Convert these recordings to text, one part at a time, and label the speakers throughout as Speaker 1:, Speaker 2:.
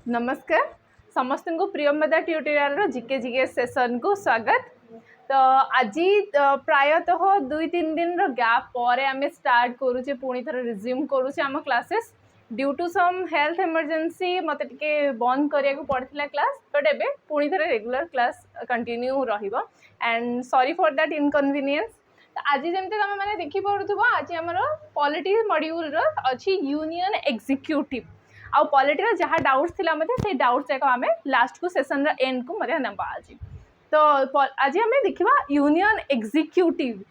Speaker 1: नमस्कार समस्त को Priyamda tutorial GK GK session को स्वागत। तो आज प्रायतः 2-3 दिन गैप पर आम स्टार्ट करुचे पुणी थर रिज्यूम करुचे आम classes due to some health emergency मत टे बंद करिया को पड़ता क्लास बट एबे पुणी थर रेगुलर क्लास कंटिन्यू रहिबो and sorry for that inconvenience. आज जमी तुम मैंने देखिपु आज आम पॉलिटी मॉड्यूल अच्छी यूनियन एग्जीक्यूटिव आउ पॉलिटी जहाँ डाउट्स थिला मते से डाउट्स जाक आम लास्ट को सेशन एंड को मते नबा आज। तो आज आम देखा यूनियन एग्जीक्यूटिव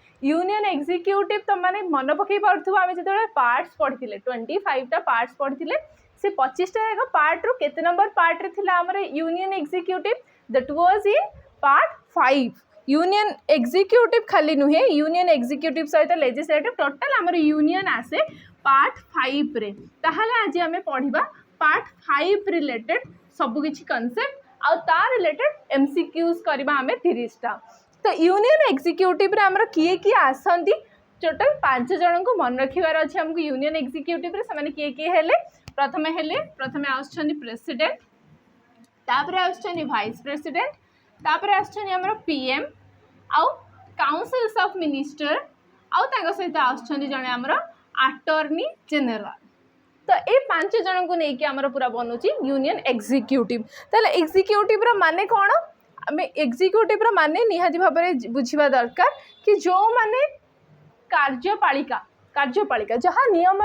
Speaker 1: तो मैंने मन पकई पार्थु आम जो पार्ट्स पढ़ी 25टा पार्ट्स पढ़ी से 25टा पार्ट रू केते नंबर पार्ट रे थिला हमर union executive that was in part 5। Union executive खाली नुहे यूनियन एग्जीक्यूटिव सहित लेजिस्लेटिव टोटल हमर यूनियन आसे पार्ट 5 रे। ताहले आज आम पढ़ा पार्ट 5 रिलेटेड सबकि कनसेप्ट आउ तार रिलेटेड एमसीक्यूज करबा आम 30टा। तो यूनियन एग्जीक्यूटिव रे हमर किए किए आसंती टोटल 5 जन को मन रखिबार अछि हमको यूनियन एग्जीक्यूटिव रे समान किए किए हेले प्रथमे आछन प्रेसिडेंट तापर आछन वाइस प्रेसिडेंट तापर आछन हमर पीएम आउ काउंसिल्स ऑफ मिनिस्टर आउ तांग सहित आछन जने हमर अटॉर्नी जनरल। तो ये 5 जन को लेकिन आमर पूरा बनूची यूनियन एग्जीक्यूटिव। ताले एग्जीक्यूटिव रो माने कौन आम एग्जीक्यूटिव रो माने निहाती भाव में बुझा दरकार कि जो माने कार्यपालिका जहाँ नियम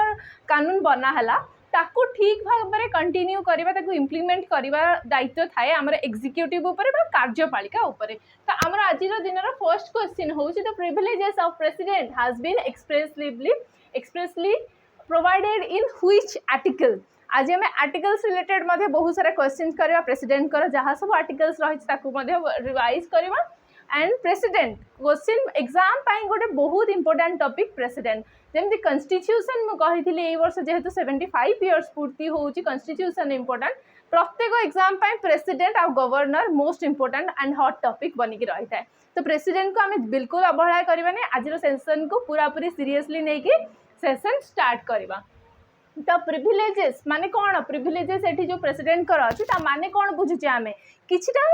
Speaker 1: कानून बनाला ताकू ठीक भाव में कंटिन्यू करवा ताकू इम्प्लीमेंट करवा दायित्व थाए आमर एग्जीक्यूटिव ऊपर बा कार्यपालिका ऊपर। तो आमर आज दिन फर्स्ट क्वेश्चन होची the privileges of president has been expressly provided in which article. आज आम आर्टिकल्स रिलेटेड मध्य बहुत सारा क्वेश्चन करवा प्रेसिडेंट कर जहाँ सब आर्टिकल्स रही रिवाइज करवा एंड प्रेसिडेंट क्वेश्चन एग्जाम गोटे बहुत इंपोर्टेंट टॉपिक प्रेसिडेंट जमी कन्स्टिट्यूशन मुझे ये वर्ष जेहेतु 75 इयर्स पूर्ति होची कन्स्टिट्यूशन इंपोर्टेंट प्रत्येक एग्जाम प्रेसिडेंट आउ governor most important and hot topic बनिकी रही है। तो प्रेसिडेंट को आम बिल्कुल अवहेला करवानी आज सेशन को पूरा पूरी सीरियसली नहीं कि सेशन स्टार्ट करवा। तो प्रिविलेजेस माने कौन प्रिविलेजेस एठी जो प्रेसिडेंट कर अछि ता माने कौन बुझुचे आमे किछटा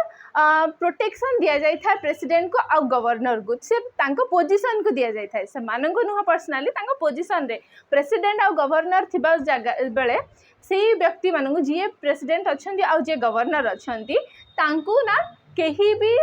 Speaker 1: प्रोटेक्शन दिया जाय था प्रेसिडेंट को आ गवर्नर को से तांको पोजीशन को दिया जाय था से मानन को नुह पर्सनली तांको पोजीशन रे प्रेसिडेंट आ गवर्नर थिबा जगह बेले सेही व्यक्ति मानन को जे प्रेसिडेंट अछंती आ जे गवर्नर अछंती तांको ना कहीं भी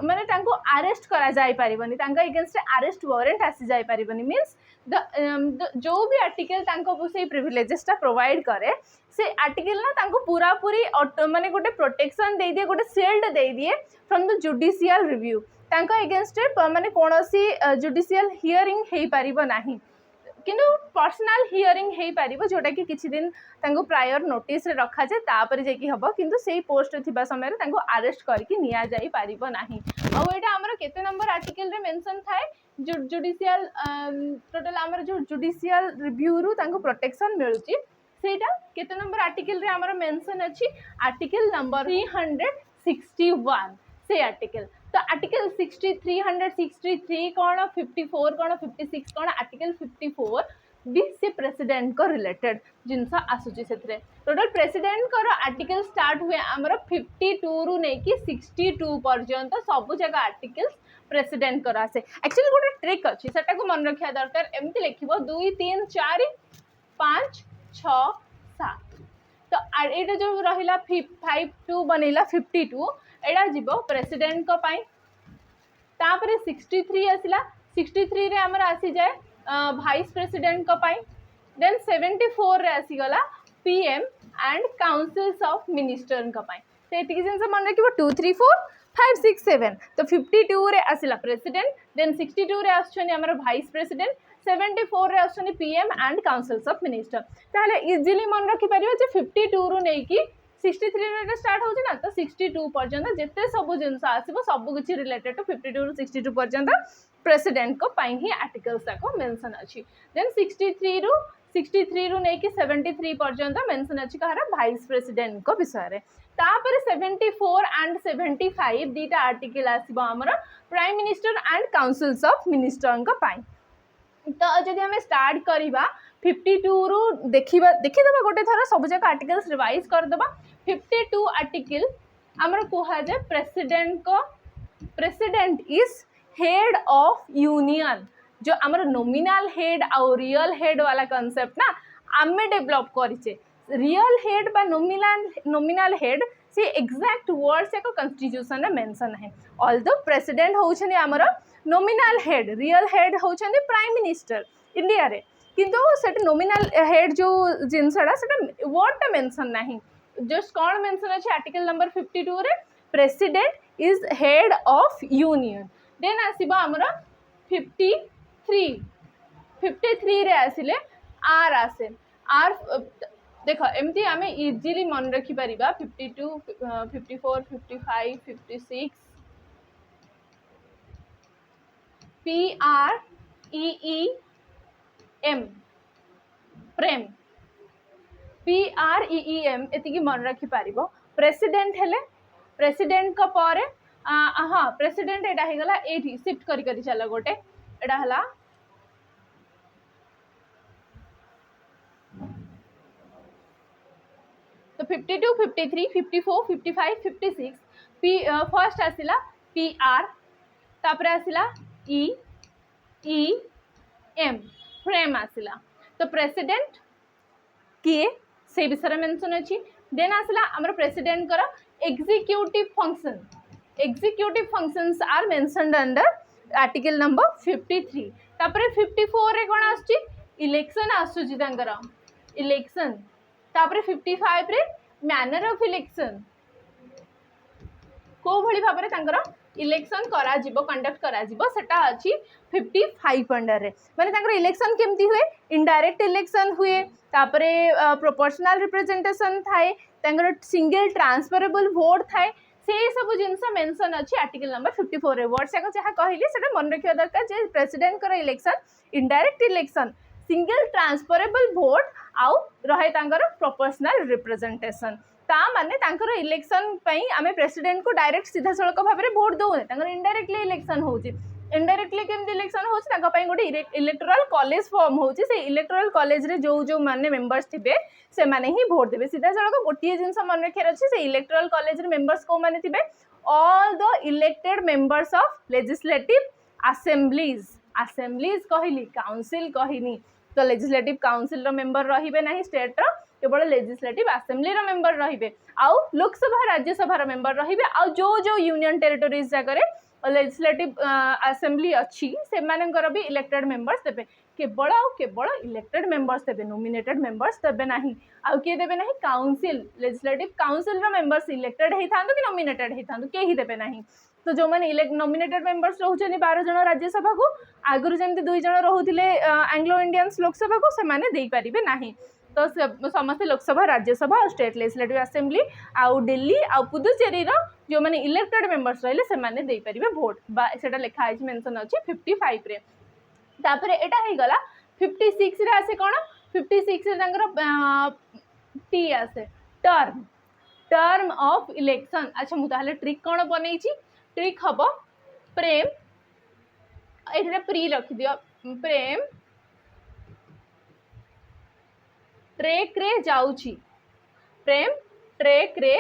Speaker 1: माने तांको अरेस्ट करा जाय परिबनी तांका अगेंस्ट अरेस्ट वारंट आसी जाय परिबनी मींस जो भी आर्टिकल तांको से प्रिविलेजेसटा प्रोवाइड करे से आर्टिकल ना तांको पूरा पूरी माने गोटे प्रोटेक्शन दे दिए गोटे शील्ड दे दिए फ्रॉम द जुडिशियल रिव्यू तांको अगेंस्ट माने कोनोसी जुडिशियल हियरिंग हेई परिबो नाही किंतु पर्सनल हियरिंग हेई परिबो जोटा कि किछि दिन तांको प्रायर नोटिस रे रखा जाय तापर जे कि हबो किंतु सेही पोस्ट थिबा समय रे तांको अरेस्ट करके निया जाई परिबो नाही। आ एटा हमर केते नंबर आर्टिकल रे मेंशन थाए जुडिशियल टोटल आमर जो जुडिशियल रिव्यू रु तांको प्रोटेक्शन मिलुची सेटा केते नंबर आर्टिकल रे हमर मेंशन अछि आर्टिकल नंबर 361 से आर्टिकल। तो आर्टिकल 363 कौन 54 कौन 56 कौन आर्टिकल 54 भी से प्रेसिडेंट को रिलेटेड जिनसा आसुची से टोटल प्रेसिडेंट को आर्टिकल स्टार्ट हुए आमर 52 रु नहीं कि 62 पर्यंत सब जगह आर्टिकल्स प्रेसिडेंट कर आसे। एक्चुअली गोटे ट्रिक अच्छी सेटा को मन रखा दरकार एमती लिखिबो 2 3 4 5 6 7 तो एटा जो रहिला 52 बनेला 52 एटा जीवो प्रेसिडेंट को पाई तापर 63 आसिला 63 रे हमर आसी जाए वाइस प्रेसिडेंट को पाई देन 74 रे आसी गला PM and councils of minister को पाई तो एतिक जिनस मन रखिबो 2 3 4 5 6 7 तो 52 रे आसिला प्रेसिडेंट देन 62 रे आछनी हमर वाइस प्रेसिडेंट 74 रे आछनी PM and councils of minister ताले इजीली मन रखि परियो जे 52 रु नै कि 63 रे स्टार्ट होची ना तो 62 पर्यंत जेते सब जिनस आसीबो सब किछि रिलेटेड टू 52 रु 62 पर्यंत प्रेसिडेंट को पाई ही आर्टिकल्स को मेंशन अछि। देन 63 रु नै कि 73 पर्यंत मेंशन अछि कहार वाइस प्रेसिडेंट को विषय रे तापर 74 एंड 75 दीटा आर्टिकल आसीबो हमर prime minister and councils of minister को पाई। तो जदि हमें स्टार्ट करवा 52 रु देखिदेबा गोटे थर सब जाक आर्टिकल्स रिवाइज करदेबा 52 आर्टिकल आमर कह जाए president is head of union जो आमर नॉमिनल हेड आउ रियल हेड वाला कंसेप्ट ना आमे डेवलप करिचे रियल हेड बा नॉमिनल हेड से एग्जैक्ट वर्ड्स एक कॉन्स्टिट्यूशन रे मेंशन है ऑल्दो प्रेसिडेंट होउछनी आमर नॉमिनल हेड रियल हेड होउछनी प्राइम मिनिस्टर इंडिया रे किंतु सेट नॉमिनल हेड जो जिनसडा सेट वर्ड मेंशन नहीं जस्ट कौन मेंशन अच्छे आर्टिकल नंबर 52 रे president is head of union then आसीबा हमर 53 रे आसिले आर आसे आर देख एमती आम इजिली मन रखी पारिबा 52 54 55 56 PREEM प्रेम PREEM एतिकी मन रखी पारिबो प्रेसिडेंट हेले प्रेसिडेंट को पारे हाँ प्रेसिडेंट एटा हे गला एठी शिफ्ट करी करी चला गोटे एटा हला तो 52 53 54 55 56 फर्स्ट आसिला PR तापरे आसिला EEM फ्रेम आसिला तो प्रेसिडेंट किए से विषय मेंशन अच्छी देन आसिला हमर प्रेसिडेंट कर executive functions are mentioned under article number 53 तापरे 54 रे कोन आछि इलेक्शन आसुची तांकर इलेक्शन तापरे 55 रे मैनर ऑफ इलेक्शन को भली भाबरे तांकर इलेक्शन करा जिवो कंडक्ट करा जिवो सेटा अछि 55 अंडर रे माने तांकर इलेक्शन केमती हुए इनडायरेक्ट इलेक्शन हुए तापरे प्रोपोर्शनल रिप्रेजेंटेशन थाए तांकर सिंगल ट्रांसफरेबल वोट थाए से सब जिनस मेंशन अच्छी आर्टिकल नंबर 54 रे वर्ड्स याक जहाँ कहली सेटा मन रखिया दरकार जे प्रेसिडेंट कर election indirect election single transferable vote आउ रहे तांकर प्रोपोर्शनल रिप्रेजेंटेशन ता माने तांकर इलेक्शन पई आमे प्रेसिडेंट को डायरेक्ट सीधा सड़क भाव में वोट दौने तांकर इनडायरेक्टली इलेक्शन होची इनडायरेक्टली केमती इलेक्शन होची तांका पई गोटे इलेक्टोरल कॉलेज फॉर्म होची से इलेक्टोरल कॉलेज रे जो जो माने मेंबर्स थिबे से माने ही वोट देबे सीधा सड़क गोटे जिनस मन रखे अछि से इलेक्टोरल कॉलेज रे मेंबर्स को माने थिबे all the elected members of legislative assemblies कहली काउंसिल कहनी तो लेजिस्लेटिव काउंसिल रो मेंबर रहिबे नाही स्टेट रो केवल लेजिस्लेटिव असेंबली रो मेंबर रहिबे आउ लोकसभा राज्यसभा रो मेंबर रहिबे आउ जो यूनियन टेरिटोरीज जगह लेजिस्लेटिव असेंबली अच्छी से मानकर भी इलेक्टेड मेंबर्स देबे केवल इलेक्टेड मेंबर्स देबे नॉमिनेटेड मेंबर्स देबे नाही आउ के देबे नाही काउंसिल लेजिस्लेटिव काउंसिल रो मेंबर्स इलेक्टेड हेई थांदो कि नॉमिनेटेड हेई थांदो के ही देबे नाही तो जो मैंने नॉमिनेटेड मेंबर्स रोचनी 12 जन राज्यसभा को आगुरी जमी 2 जन रोते एंग्लो इंडियंस लोकसभा को से दे पारे ना तो समस्त लोकसभा राज्यसभा और स्टेट लेजिस्लेटिव असेंबली आउ दिल्ली आउ पुदुचेरी जो मैंने इलेक्टेड मेंबर्स रहिले से दे पारे भोट से लिखाई मेंशन अच्छे 55 रे तापर एटा हो गला 56 रे आसे कौन 56 रे टी आसे टर्म ऑफ इलेक्शन अच्छा मुझे ट्रिक कौन बनई ट्रिक हम प्रेम ये प्री रखी दियो प्रेम ट्रेक रे जाउची प्रेम ट्रेक रे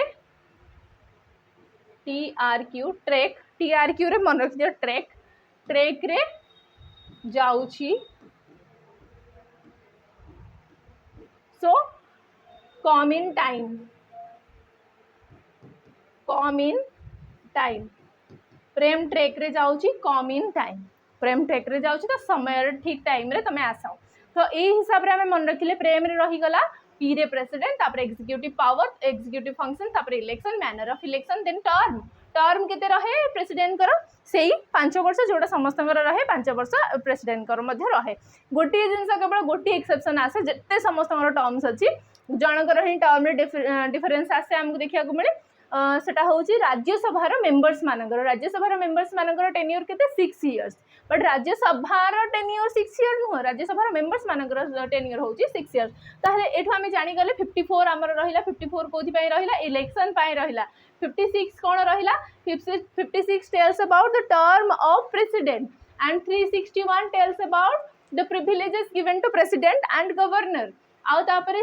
Speaker 1: TRQ रे मन रखी दियो ट्रेक रे जाउची सो कम इन टाइम प्रेम ट्रेक रे जाउची कम इन टाइम प्रेम ट्रेक रे जाउची तो समय ठीक टाइम रे तमे आसाओ तो यही हिसाब रे हमें मन रखिले प्रेम रे रही गला पी रे प्रेसिडेंट तापर एग्जीक्यूटिव पावर एग्जीक्यूटिव फंक्शन तापर election manner of election then term केते रहे प्रेसिडेंट कर सेही 5 वर्ष जोड़ा समस्त रहे 5 वर्ष प्रेसिडेंट कर मध्य रहे गोटे जिनस केवल गोटे एक्सेप्शन आसे जते समस्त टर्म्स अच्छी जनकर ही टर्म रे डिफरेंस आसे हमको देखिया को मिले सेटा होची राज्यसभार मेंबर्स मानकर टेन्योर केते 6 इयर्स बट राज्यसभार टेन्योर 6 इयर नुह राज्यसभार मेंबर्स मानकर टेन्योर होची 6 इयर्स ताहले एठु आमे जानि गले 54 हमर रहिला 54 कोथि पय रहिला इलेक्शन पय रहिला 56 कोन रहिला 56 tells about the term of president and 361 tells about the privileges given to president and governor आउ तापर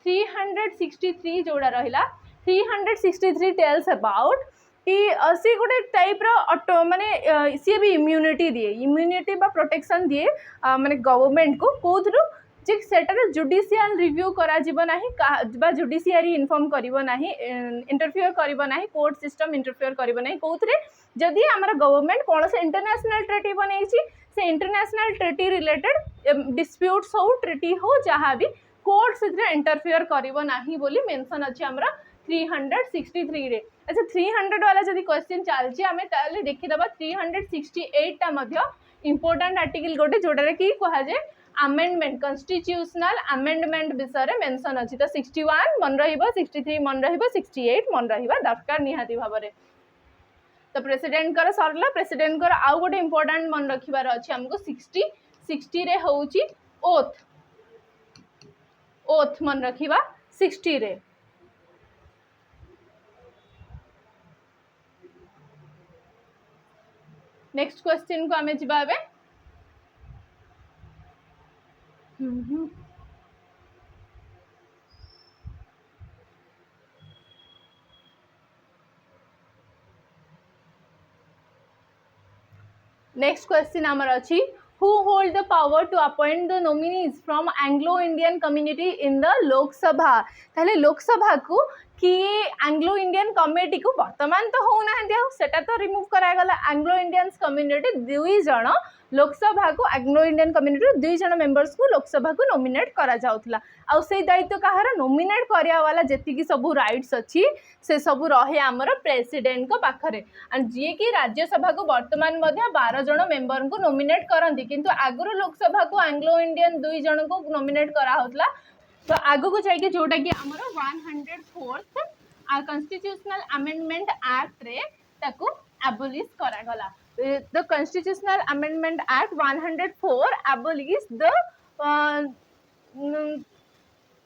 Speaker 1: 363 जोड़ा रहिला 363 टेल्स अबाउट कि सी गोटे टाइप ऑटो माने सी भी इम्यूनिटी दिए इम्यूनिटी बा प्रोटेक्शन दिए माने गवर्नमेंट को कोथरू जे सेटारे जुडिशियल रिव्यू करा जीवो नाही बा जुडिशियरी इन्फॉर्म करिवो नाही इंटरफियर करिवो नाही कोर्ट सिस्टम इंटरफियर करिवो नाही कोथरे जदि हमर गवर्नमेंट कोन से इंटरनेशनल ट्रीटी बनैछि से इंटरनेशनल ट्रीटी रिलेटेड डिस्प्यूट्स हो ट्रीटी हो जहाँ भी कोर्ट से इंटरफियर करिवो नाही बोली मेंशन अछि हमरा 363 रे। अच्छा 300 वाला जदि क्वेश्चन चलछि हमें ताले देखि दबा 368 टा मध्य इंपोर्टेंट आर्टिकल गोटे जोडा कि कहा जाय अमेंडमेंट कॉन्स्टिट्यूशनल अमेंडमेंट विषय रे मेंशन अछि तो 61 मन रहिबो 63 मन रहिबो 68 मन रहिबा दरकार निहाती भाबरे। तो प्रेसिडेंट कर सरला प्रेसिडेंट कर आउ गोटे इंपोर्टेंट मन रखिबार अछि हमको 60 रे होउची ओथ मन रखिबा 60 रे। नेक्स्ट क्वेश्चन को हमें जिबाबे नेक्स्ट क्वेश्चन आमर अछि who hold the power to appoint the nominees from Anglo-Indian community in the Lok Sabha ताले लोक सभा को कि एंग्लो इंडियन कम्युनिटी को वर्तमान तो होना सेटा तो रिमूव करा गला एंग्लो इंडियन कम्युनिटी दुई जण लोकसभा को एंग्लो इंडियन कम्युनिटी दुई जण मेंबर्स को लोकसभा को नॉमिनेट करा जाउथला आउ से दायित्व कहार नॉमिनेट करिया वाला जेतिकी सब राइट्स अछि से सब रहे हमर प्रेसिडेंट को पाखरे एंड जे कि राज्यसभा को वर्तमान मध्ये 12 जण मेंबर को नॉमिनेट करंती किंतु आगुरो लोकसभा को एंग्लो इंडियन दुई जण को नॉमिनेट करा होतला तो आगु को जाइके जोटा कि हमर 104th कॉन्स्टिट्यूशनल अमेंडमेंट एक्ट रे ताकू एबोलिश करा गला। The Constitutional Amendment Act 104 abolished the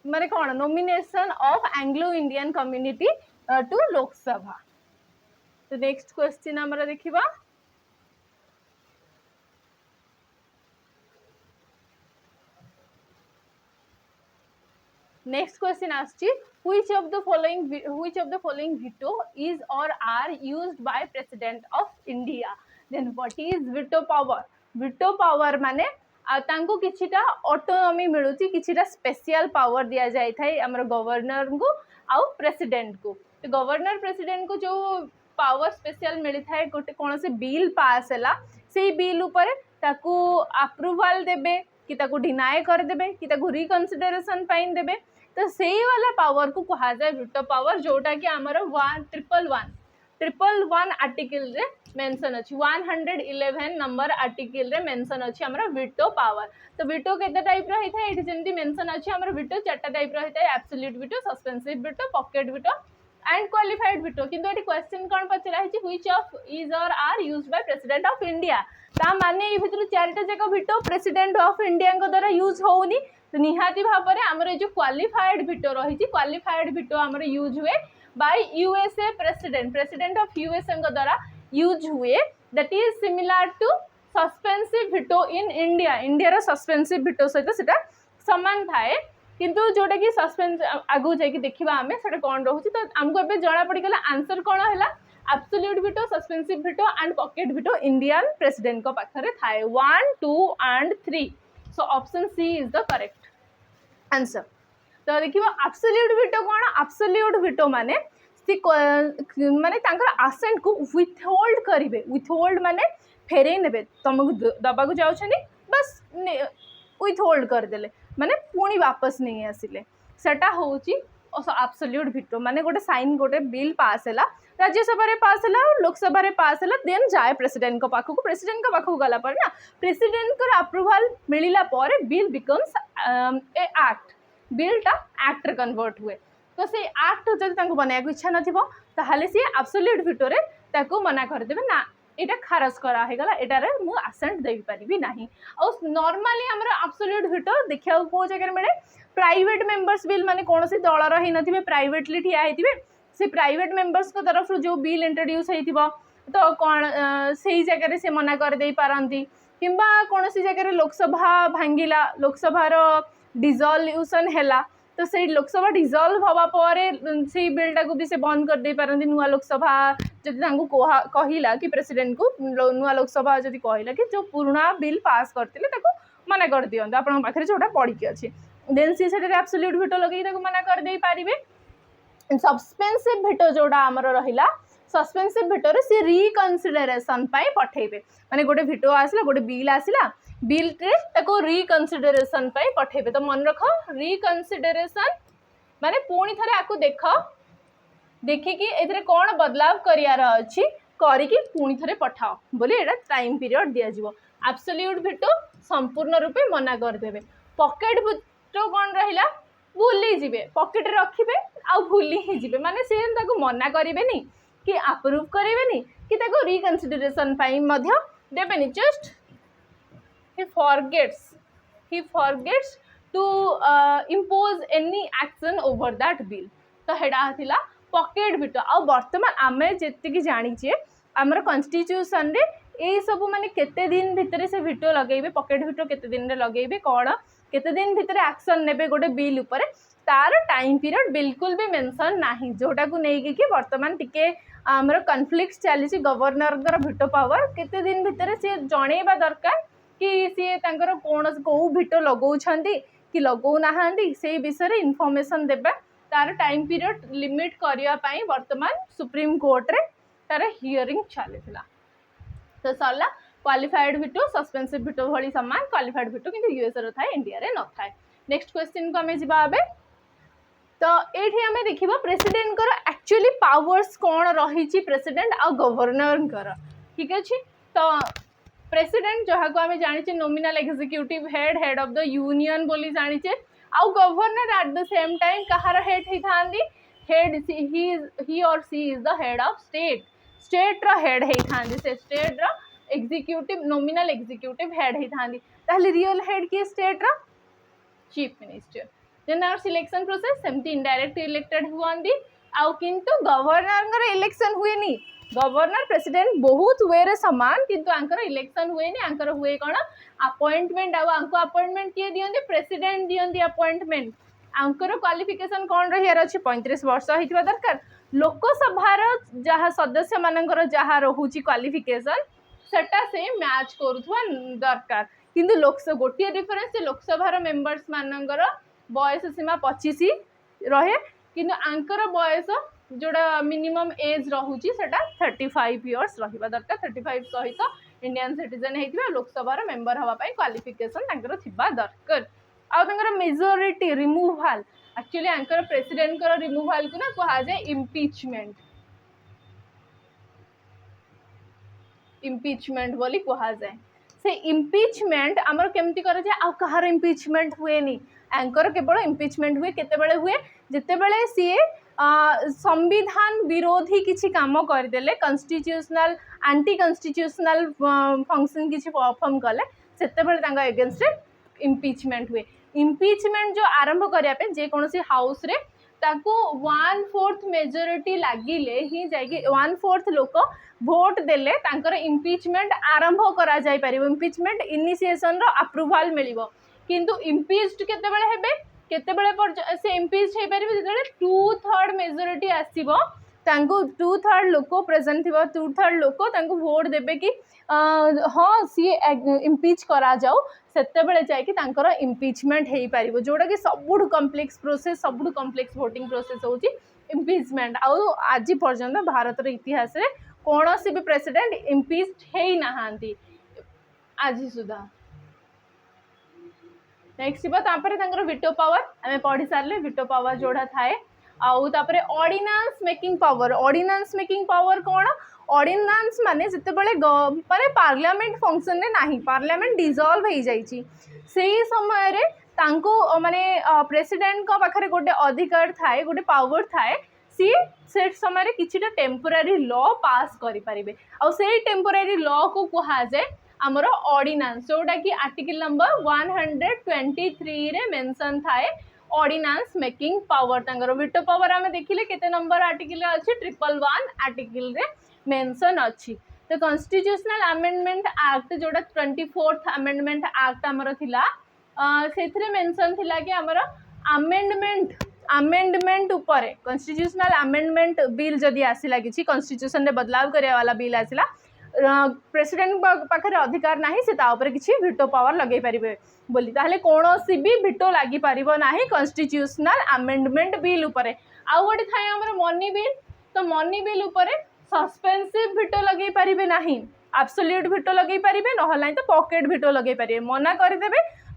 Speaker 1: माने कौन nomination of Anglo-Indian community to Lok Sabha। तो नेक्स्ट क्वेश्चन हमारा देखिबा नेक्स्ट क्वेश्चन आछि which of the following veto is or are used by President of India then what is veto power माने तांको किछिटा autonomy मिलुची किछिटा special power दिया जाय थाय हमर गवर्नर को आउ प्रेसिडेंट को तो गवर्नर प्रेसिडेंट को जो पावर स्पेशल मिली थाय गोटे कोन से बिल पास हैला से बिल ऊपर ताकू अप्रूवल देबे कि ताकू डिनाय कर देबे कि ताकू रिकंसिडरेशन पाइन देबे तो सेही वाला पावर को कहा जाए विटो पावर जोटा कि हमर 111 आर्टिकल रे मेंशन अछि 111 नंबर आर्टिकल रे मेंशन अछि हमर विटो पावर। तो विटो केते टाइप रही था एठी जेंति मेंशन अछि हमर विटो चारटा टाइप रही था absolute veto suspensive veto pocket veto and qualified veto किंतु एठी क्वेश्चन कोन पचरा हिची which of is or are used by president of India ता माने ए भितरु चारटा जक विटो प्रेसिडेंट ऑफ इंडिया को द्वारा यूज होउनी तो निहाती भाबरे हमर जो क्वालिफाइड विटो रही क्वालिफाइड विटो हमर यूज हुए by USA president of USA को द्वारा यूज हुए that is similar to suspensive veto in India India रो सस्पेंसिव विटो सहित सेटा समान थाए किंतु जोटा कि सस्पेंस आगु जाई कि देखिबा हमें सेटा कोन रहउची तो हमको एबे जणा पड़ी गेला आंसर कोन हैला absolute veto suspensive veto and pocket veto Indian president को पाखरे थाए 1 2 and 3 so option C is the correct answer. तो देखिबा एब्सोल्यूट विटो कोन एब्सोल्यूट विटो माने माने तांकर आसेंट को विथहोल्ड करिवे विथहोल्ड माने फेरे नेबे तुमको दबा को जाउछनी बस विथहोल्ड कर देले माने पुणी वापस नहीं आसिले सेटा होउची एब्सोल्यूट विटो माने गोटे साइन गोटे बिल पास हैला राज्यसभा रे पास हैला लोकसभा रे पास हैला देन जाए प्रेसिडेंट को पाखु गला पर ना प्रेसिडेंट को अप्रूवल मिलिला पर बिल बिकम्स ए एक्ट बिलटा एक्ट रे कन्वर्ट हुए तो से एक्ट जदि तांको बनाया को इच्छा नथिबो ताहाले से एब्सोल्यूट विटो रे ताको मना कर देबे ना एटा खारज करा हे गला एटा रे मु असेंट देई परिबी नाही और नॉर्मली हमरा एब्सोल्यूट विटो देखिया को जगह मिले प्राइवेट मेंबर्स बिल माने कोनोसी दलर हि नथिबे प्राइवेटली ठिया हेतिबे से प्राइवेट मेंबर्स को तरफ जो बिल इंट्रोड्यूस हेतिबो तो कौन से जगह से मना कर दे पारती किंबा कौन सी जगह लोकसभा भांगिला लोकसभार डिजल्यूशन है तो से लोकसभा डिजल्व हवा पर से बिलटा को भी से बंद कर दे पारती नुआ लोकसभा जब कहला कि प्रेसिडेंट को नुआ लोकसभा जब कहला कि जो पुराना बिल पास करते मना कर दिखाँ आप जोटा पड़ी अच्छे देन सी से एब्सोल्यूट भेटो लगे मना कर दे पारे सस्पेंसिव भेटो जोड़ा आमर रहा सस्पेंसिव भेटोरे सी रिकनसिडरेशन पठेबे माने गोटे भेटो आसला गोटे बिल आसला बिल ताको रिकनसिडरेशन पठेबे तो मन रख रिकनसिडरेशन माने पुणी थरे आकु देख देखिकी एथरे कौन बदलाव करियार अछि करिकी पुणी थरे पठाओ बोली एटा टाइम पीरियड दिया जिवो एब्सोल्यूट भेटो संपूर्ण रूपे मना कर देबे पॉकेट भेटो कौन रहिला भूली जिबे पॉकेट रखिबे आ भूली ही जिबे माने से ताको मना करिवेनी कि अप्रूव करेनि कि रिकनसिडरेशन मध्य देबेनि just he forgets to impose any action over that bill तो हेडा थिला पॉकेट भेटो आ वर्तमान आमे जेतिकी जानिचे हमर कॉन्स्टिट्यूशन रे ए सब माने केते दिन भितरे से भेटो लगेबे पॉकेट भेटो केते दिन रे लगेबे कोन केते दिन भितरे एक्शन नेबे गोटे बिल उपरे तार टाइम पीरियड बिल्कुल भी मेंशन नाही जोटा को नेकी कि वर्तमान टिके आमर कॉन्फ्लिक्ट चली गवर्नर भेटो पावर केते दिन भितर सी जणेबा दरकार कि सी तांकर कौन कौ भेटो लगौछंती कि लगौ नाहांती से विषय इनफॉरमेशन देबा तार टाइम पीरियड लिमिट करिया पई वर्तमान सुप्रीम कोर्ट रे तार हियरिंग चलीथिला तो सरला क्वालिफाइड भेटो सस्पेंसिव भेटो भली समान क्वालिफाइड भेटो किंतु यूएस रो थाए इंडिया रे न थाए नेक्स्ट क्वेश्चन को हमें जिबा आबे तो ये आम देखा प्रेसिडेंट एक्चुअली पावर्स कौन रही प्रेसिडेंट आ गवर्नर ठीक अच्छे तो प्रेसिडेंट जहाँ को आम जाने nominal executive head of the union बोली जाने आउ governor at the same time कहार हेड होता head he or she is the head of state रो हेड होता से स्टेट रो एग्जीक्यूटिव नॉमिनल एग्जीक्यूटिव हेड होता रियल हेड किए स्टेट रो chief minister general selection process सेमती इनडायरेक्ट इलेक्टेड हुआंदी आउ किंतु गवर्नर इलेक्शन हुए नी गवर्नर प्रेसिडेंट बहुत वे रे समान किंतु आंकर इलेक्शन हुए नी आंकर हुए कौन अपॉइंटमेंट आउ आंको अपॉइंटमेंट किए दियंती प्रेसिडेंट दियंती अपॉइंटमेंट आंकर क्वालिफिकेशन कौन रहियार अछि 35 वर्ष होइतिबा दरकार लोकसभार जहाँ सदस्य मानकर जहाँ रहुची क्वालिफिकेशन सेटा से मैच करुथुवा दरकार किंतु लोकसभा गोटे डिफरेंस लोकसभार मेंबर्स मानकर बयस सीमा 25 रहे किंतु आंकर बयस जोड़ा मिनिमम एज रहुची सेटा 35 इयर्स रहिबा दरकार 35 सहित इंडियन सिटीजन हेतिबा लोकसभार मेंबर हवा पई क्वालिफिकेशन तांकर थिबा दरकार आ तांकर majority removal actually Anchor president कर रिमूवल को ना कहा जाय इम्पीचमेंट बोली कहा जाए से इम्पीचमेंट आमर केमती कर जाए आ कहार इम्पीचमेंट हुए नी एंकर केवल इम्पीचमेंट हुए केतेबेले हुए जितेबेले सीए संविधान विरोधी किसी काम करदेले कन्स्टिट्यूशनल एंटी कन्स्टिट्यूशनल फंक्शन किसी परफॉर्म कले सेतेबेले तांगा अगेंस्ट इम्पीचमेंट हुए इम्पीचमेंट जो आरंभ करने जेकोसी हाउस रे ताकू 1/4 मेजोरिटी लगिले ही जाइए 1/4 लोक भोट देले तांकर इम्पीचमेंट आरंभ करा जाय परिबो इम्पीचमेंट इनिशिएशन रो अप्रूवल मिलिबो किंतु इम्पीच्ड केतेबेले हेबे केतेबेले से इम्पीच हे परिबे जेतेबेले 2/3 मेजोरिटी आसीबो तांको 2/3 लोक प्रेजेंट थिबो 2/3 लोक तांको वोट देबे कि हाँ सी इम्पीच करा जाओ सेतेबेले जाइए तांकर इम्पीचमेंट हो पारिबो जोटा कि सबुठु कम्प्लेक्स प्रोसेस सबुठु कम्प्लेक्स वोटिंग प्रोसेस होची इम्पीचमेंट आउ आज पर्यंत भारत इतिहास रे कौन सी भी प्रेसिडेंट इम्पीच्ड है नहांती आज सुधा नेक्स्ट तापर विटो पावर आम पढ़ी सारे विटो पावर जोड़ा थाए आउ तापर ऑर्डिनेंस मेकिंग पावर कौन ऑर्डिनेंस माने जितेबाला माने पार्लियामेंट फंक्शन रे नाही पार्लियामेंट डिजॉल्व हो जाइए से समय रे तांको माने प्रेसिडेंट को पाखरे गोटे अधिकार थाए गोटे पावर थाए सी से समय किछिटा टेम्पोरारी लॉ पास करि परिबे आ से टेम्पोरारी लॉ को कहा जाए आमर ऑर्डिनेंस जोटा कि आर्टिकल नंबर 123 रे मेंशन थाए ऑर्डिनेंस मेकिंग पावर तांगर विटो पावर आमे देखिले केते नंबर आर्टिकल अछि 111 आर्टिकल रे मेंशन अच्छी। तो कॉन्स्टिट्यूशनल अमेंडमेंट एक्ट जोड़ा 24th अमेंडमेंट एक्ट आमर थिला से मेंशन थिला कि आमर अमेंडमेंट ऊपर कॉन्स्टिट्यूशनल अमेंडमेंट बिल जदि आसिला किछि कॉन्स्टिट्यूशन रे बदलाव करिया वाला बिल आसिला प्रेसिडेंट पाखे अधिकार ना से किसी भिटो पावर लगे पारे बोली ताहले कौन भी भिटो लगी पार ना कॉन्स्टिट्यूशनल अमेंडमेंट बिल उपर आउ गोटे थाए आमर मनी बिल। तो मनी बिल उपर सस्पेंसिव भिटो लगे पारे ना एब्सोल्यूट भिटो लगे पारे ना तो पॉकेट भिटो लगे पारे मना करदे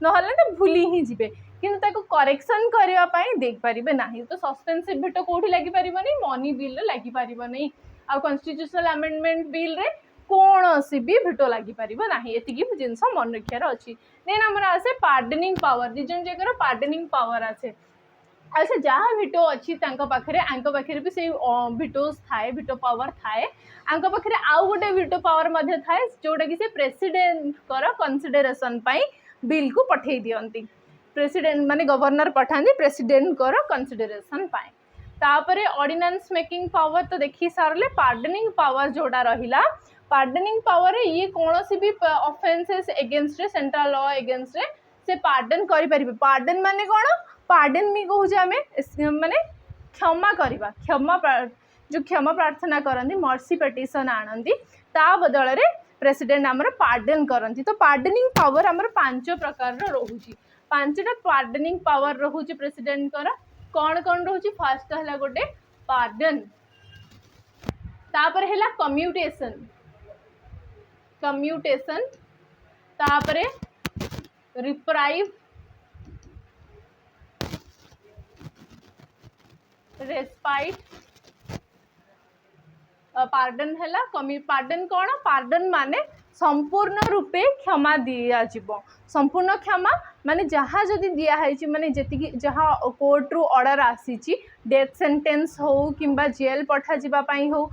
Speaker 1: ना तो भूली ही जीवे किंतु करेक्शन करने देख पारे ना। तो सस्पेंसिव भिटो कौटी लगी पार मनी बिल लगी पार नहीं आ कॉन्स्टिट्यूशनल अमेंडमेंट बिल रे कौन सी भी भिटो लगी पार ना ये जिनस मन रखार अच्छी। देन आमर आसे पार्डनिंग पावर रिजन जगह पार्डनिंग पावर आसे अच्छा जहाँ भिटो अच्छी पाखे भी से भिटोज थाए भिटो पावर थाए पाखे आउ गोटे भिटो पावर थाए जोटा कि से प्रेसिडेंट कनसिडरेशन बिल को पठे दियंती प्रेसिडेंट माने गवर्नर पठाती प्रेसिडेंट कनसिडरेशन तापरे ऑर्डिनेंस मेकिंग पावर तो देखी सारे पार्डनिंग पावर जोड़ा रहिला पार्डनिंग पावर ये कौन सी भी offences against central law against से पार्डन करें पार्डन माने कौन पार्डन भी कहूँ आम माने क्षमा करवा जो क्षमा प्रार्थना करती मर्सी पिटिशन आनती ता बदल में प्रेसिडेंट आमर पार्डन करती। तो पार्डनिंग पावर आमर 5 प्रकार रोचे 5टा पार्डनिंग पावर रोचे प्रेसिडेंट कौन कौन रोचे फास्ट है गोटे पार्डन तापर है कम्यूटेशन तापरे रिप्राइव रेस्पाइट पार्डन है पार्डन कौन पार्डन माने संपूर्ण रूपे क्षमा दिया जीवो संपूर्ण क्षमा माने जहाँ जदि दिखाई माने जी जहाँ कोर्ट रु ऑर्डर आसी डेथ सेंटेंस हो किंबा जेल पठा जावाई हो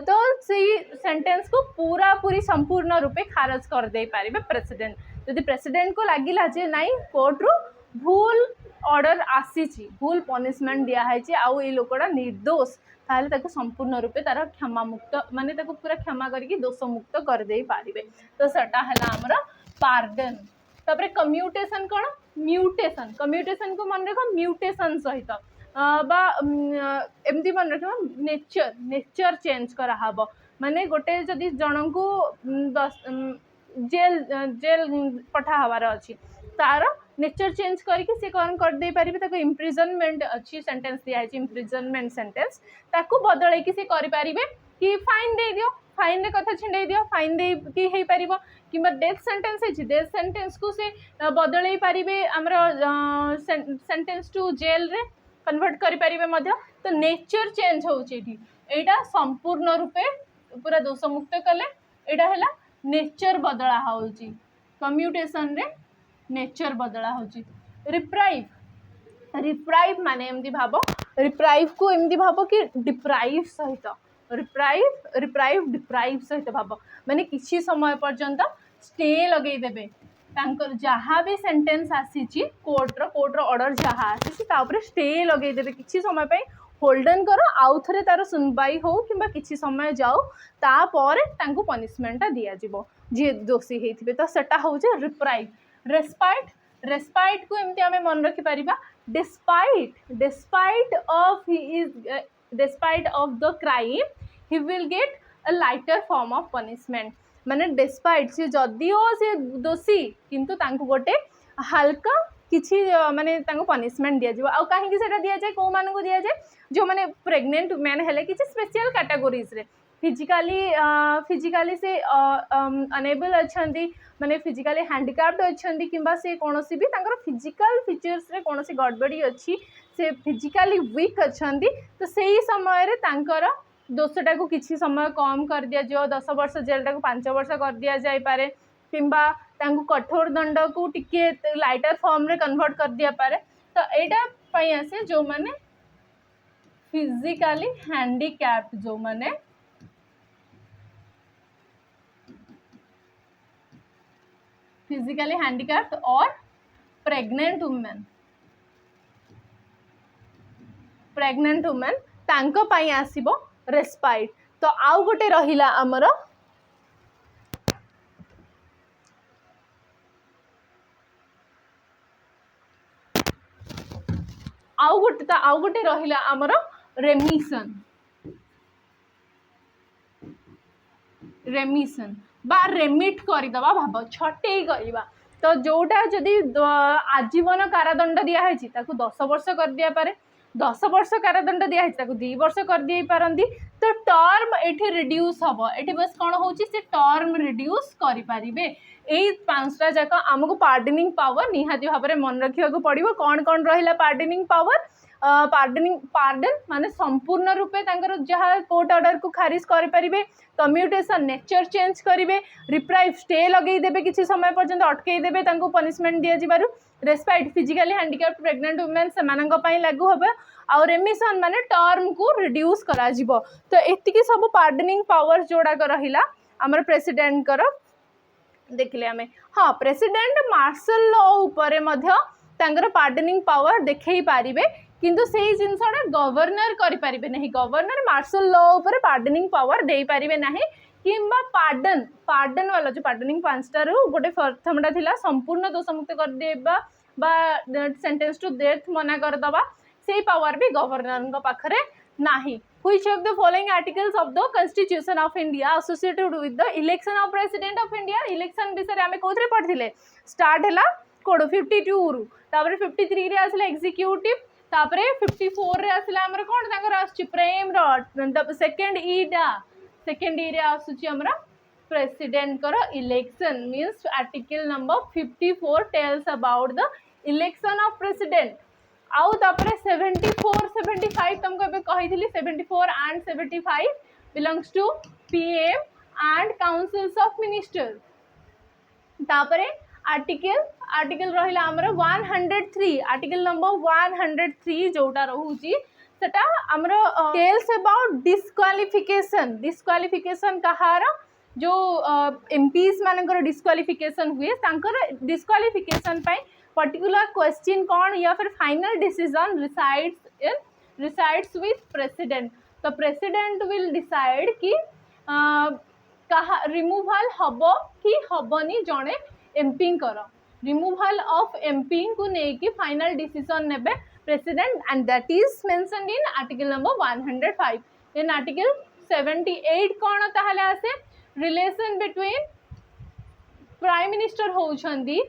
Speaker 1: तो से सेंटेंस को पूरा पूरी संपूर्ण रूपे खारज कर दे पारे प्रेसिडेंट जदि प्रेसिडेंट को लगिला जे नाई कोर्ट रु भूल ऑर्डर आसी भूल पनिशमेंट दिखाई आउ ये लोकटा निर्दोष ताहले ताको संपूर्ण रूपे तार क्षमा मुक्त माने ताको पूरा क्षमा करके दोष मुक्त कर दे पारिबे। तो सेटा हला हमर पार्डन तापरे कम्यूटेशन कौन म्यूटेशन कम्यूटेशन को मन रख म्यूटेशन सहित बा एमती मन रख नेचर चेंज कराहब माने गोटे जदि जन को जेल जेल पठा हबार अच्छी तार नेचर चेंज करके से कौन कर दे पारिबे ताको इम्प्रिजनमेंट अच्छी सेंटेंस दिया है इम्प्रिजनमेंट सेंटेंस ताको बदल कि से करि पारिबे कि फाइन दे दियो फाइन रे कथा छिंडे दियो फाइन दे कि हेई पारिबो किंबा डेथ सेंटेंस है डेथ सेंटेंस को से बदल पारिबे हमर सेंटेंस टू जेल रे कन्वर्ट करि पारिबे मध्य। तो नेचर चेंज होउची एटा संपूर्ण रूपे पूरा दोष मुक्त कले एटा हला नेचर बदला होउची कम्यूटेशन रे नेचर बदला होची। रिप्राइव माने एमती भाव रिप्राइव को एमती भाव कि डिप्राइव सहित रिप्राइव डिप्राइव सहित भाव माने किसी समय पर्यंत स्टे लगे देबे तांकर जहाँ भी सेंटेंस आसी कोर्ट ऑर्डर जहाँ आसी तापर स्टे लगे देबे किसी समय पे होल्डन करो आउ थे तार सुनवाई हो कि किसी समय जाओ तापर तांको पनिशमेंटा दिया जिवो जे दोषी होइथिबे। तो सेटा होचे रिप्राइव। रेस्पाइट को एमती आमे मन रखि परिबा despite of the crime he will get a lighter form of punishment माने डिस्पाइट से जदिओ से दोषी किंतु तांको गोटे हल्का किछि माने तांको पनिशमेंट दिया जिवो। आ काहे कि सेटा दिया जाय को मानन को दिया जाय जो माने प्रेग्नेंट मैन हेले किछि स्पेशल कैटेगरीज रे फिजिकली से अनेबल अच्छी माने फिजिकली हैंडिकैप्ड अच्छी किंबा से कौन सी भी फिजिकल फीचर्स रे कौन सी गड़बड़ी अच्छी से फिजिकली वीक अच्छी तो सही समय रे तांकर दोषटा को किसी समय कम कर दिया जाओ 10 वर्ष जेलटा को 5 वर्ष कर दिया जाय पारे किंबा तांको कठोर दंड को टिके लाइटर फॉर्म रे कन्वर्ट कर दिया पारे। तो एटा पई आसे जो माने फिजिकली हैंडिकैप्ड जो माने फिजिकली हैंडिकैप्ड और प्रेग्नेंट वुमेन तांको पाई आसीबो रेस्पाइट। तो आउ गोटे रहिला हमर आउ गोटे रहिला हमर रेमिशन बा रेमिट करदबा भाव छटे करवा। तो जोटा जदि आजीवन कारादंड दिखाई 10 वर्ष कर दिया पारे, 10 वर्ष कारादंड दिखाई 2 वर्ष कर दी पारंती। तो टर्म एठी रिड्यूस हम एठी बस कौन हो टर्म रिड्यूस करें। यही 5टा जाक आमको पार्डनिंग पावर निहाती भाव में मन रखा पड़ो। कौन कौन रहा पार्डनिंग पावर? पार्डन माने संपूर्ण रूपे जहाँ कोर्ट ऑर्डर को खारिज करें, कम्यूटेशन नेचर चेंज करेंगे, रिप्राइव स्टे लगेदेवे किसी समय पर्यंत अटकईदेवे पनिशमेंट दिजारू, respite physically handicapped pregnant women से लागू हे। आउ रेमिशन माने टर्म को रिड्यूस करा जिवो। तो एतिकी सब पार्डनिंग पावर जोड़ाक रहिला आमर प्रेसिडेंट कर देखिले आमे। हाँ, प्रेसिडेंट मार्शल लॉ उपरे मध्य तांकर पार्डनिंग पावर देखई पारिबे, किंतु सेही जिनसटा गवर्नर करि पारिबे नहीं। गवर्नर मार्शल लॉ उपरे पार्डनिंग पावर देई पारिबे नाही, किंबा पार्डन वाला जो पार्डनिंग 5टा रु गोटे प्रथमटा थिला संपूर्ण दोषमुक्त कर देबा बा सेंटेंस टू डेथ मना कर दबा, सेही पावर भी गवर्नर पाखरे नाही। Which of the following articles of the Constitution of India associated with the election of President of India? Election विषय आमे कोथरे पढ़थिले? स्टार्ट हला कोड 52 रु, तापर 53 रे आसला एग्जीक्यूटिव, तापर 54 रे आसला हमर कोन ताकर आछि प्रेम रो सेकंड ई रे आसुची हमरा प्रेसिडेंट कर election. Means article number 54 tells about the election of president. आउ तापर 74 75 तुमको अबे कहि थिली 74 and 75 belongs to PM and councils of minister. तापर आर्टिकल रहिला हमर 103, आर्टिकल नंबर 103 जोटा रहूची सेटा हमर टेल्स अबाउट डिस्क्वालिफिकेशन कहार जो एमपीज मानकर डिस्क्वालिफिकेशन हुए तांकर डिस्क्वालिफिकेशन पाई पर्टिकुलर क्वेश्चन कौन या फिर final decision resides with president. तो प्रेसिडेंट विल डिसाइड कि कहा रिमूवल हबो कि हबनी जड़े एमपी कर रिमूवल ऑफ एमपी को लेकिन फाइनल डिसीजन नेबे president and that is mentioned in article number 105। In article 78 कौन ताहले आसे रिलेशन बिटवीन प्राइम मिनिस्टर होउछंदी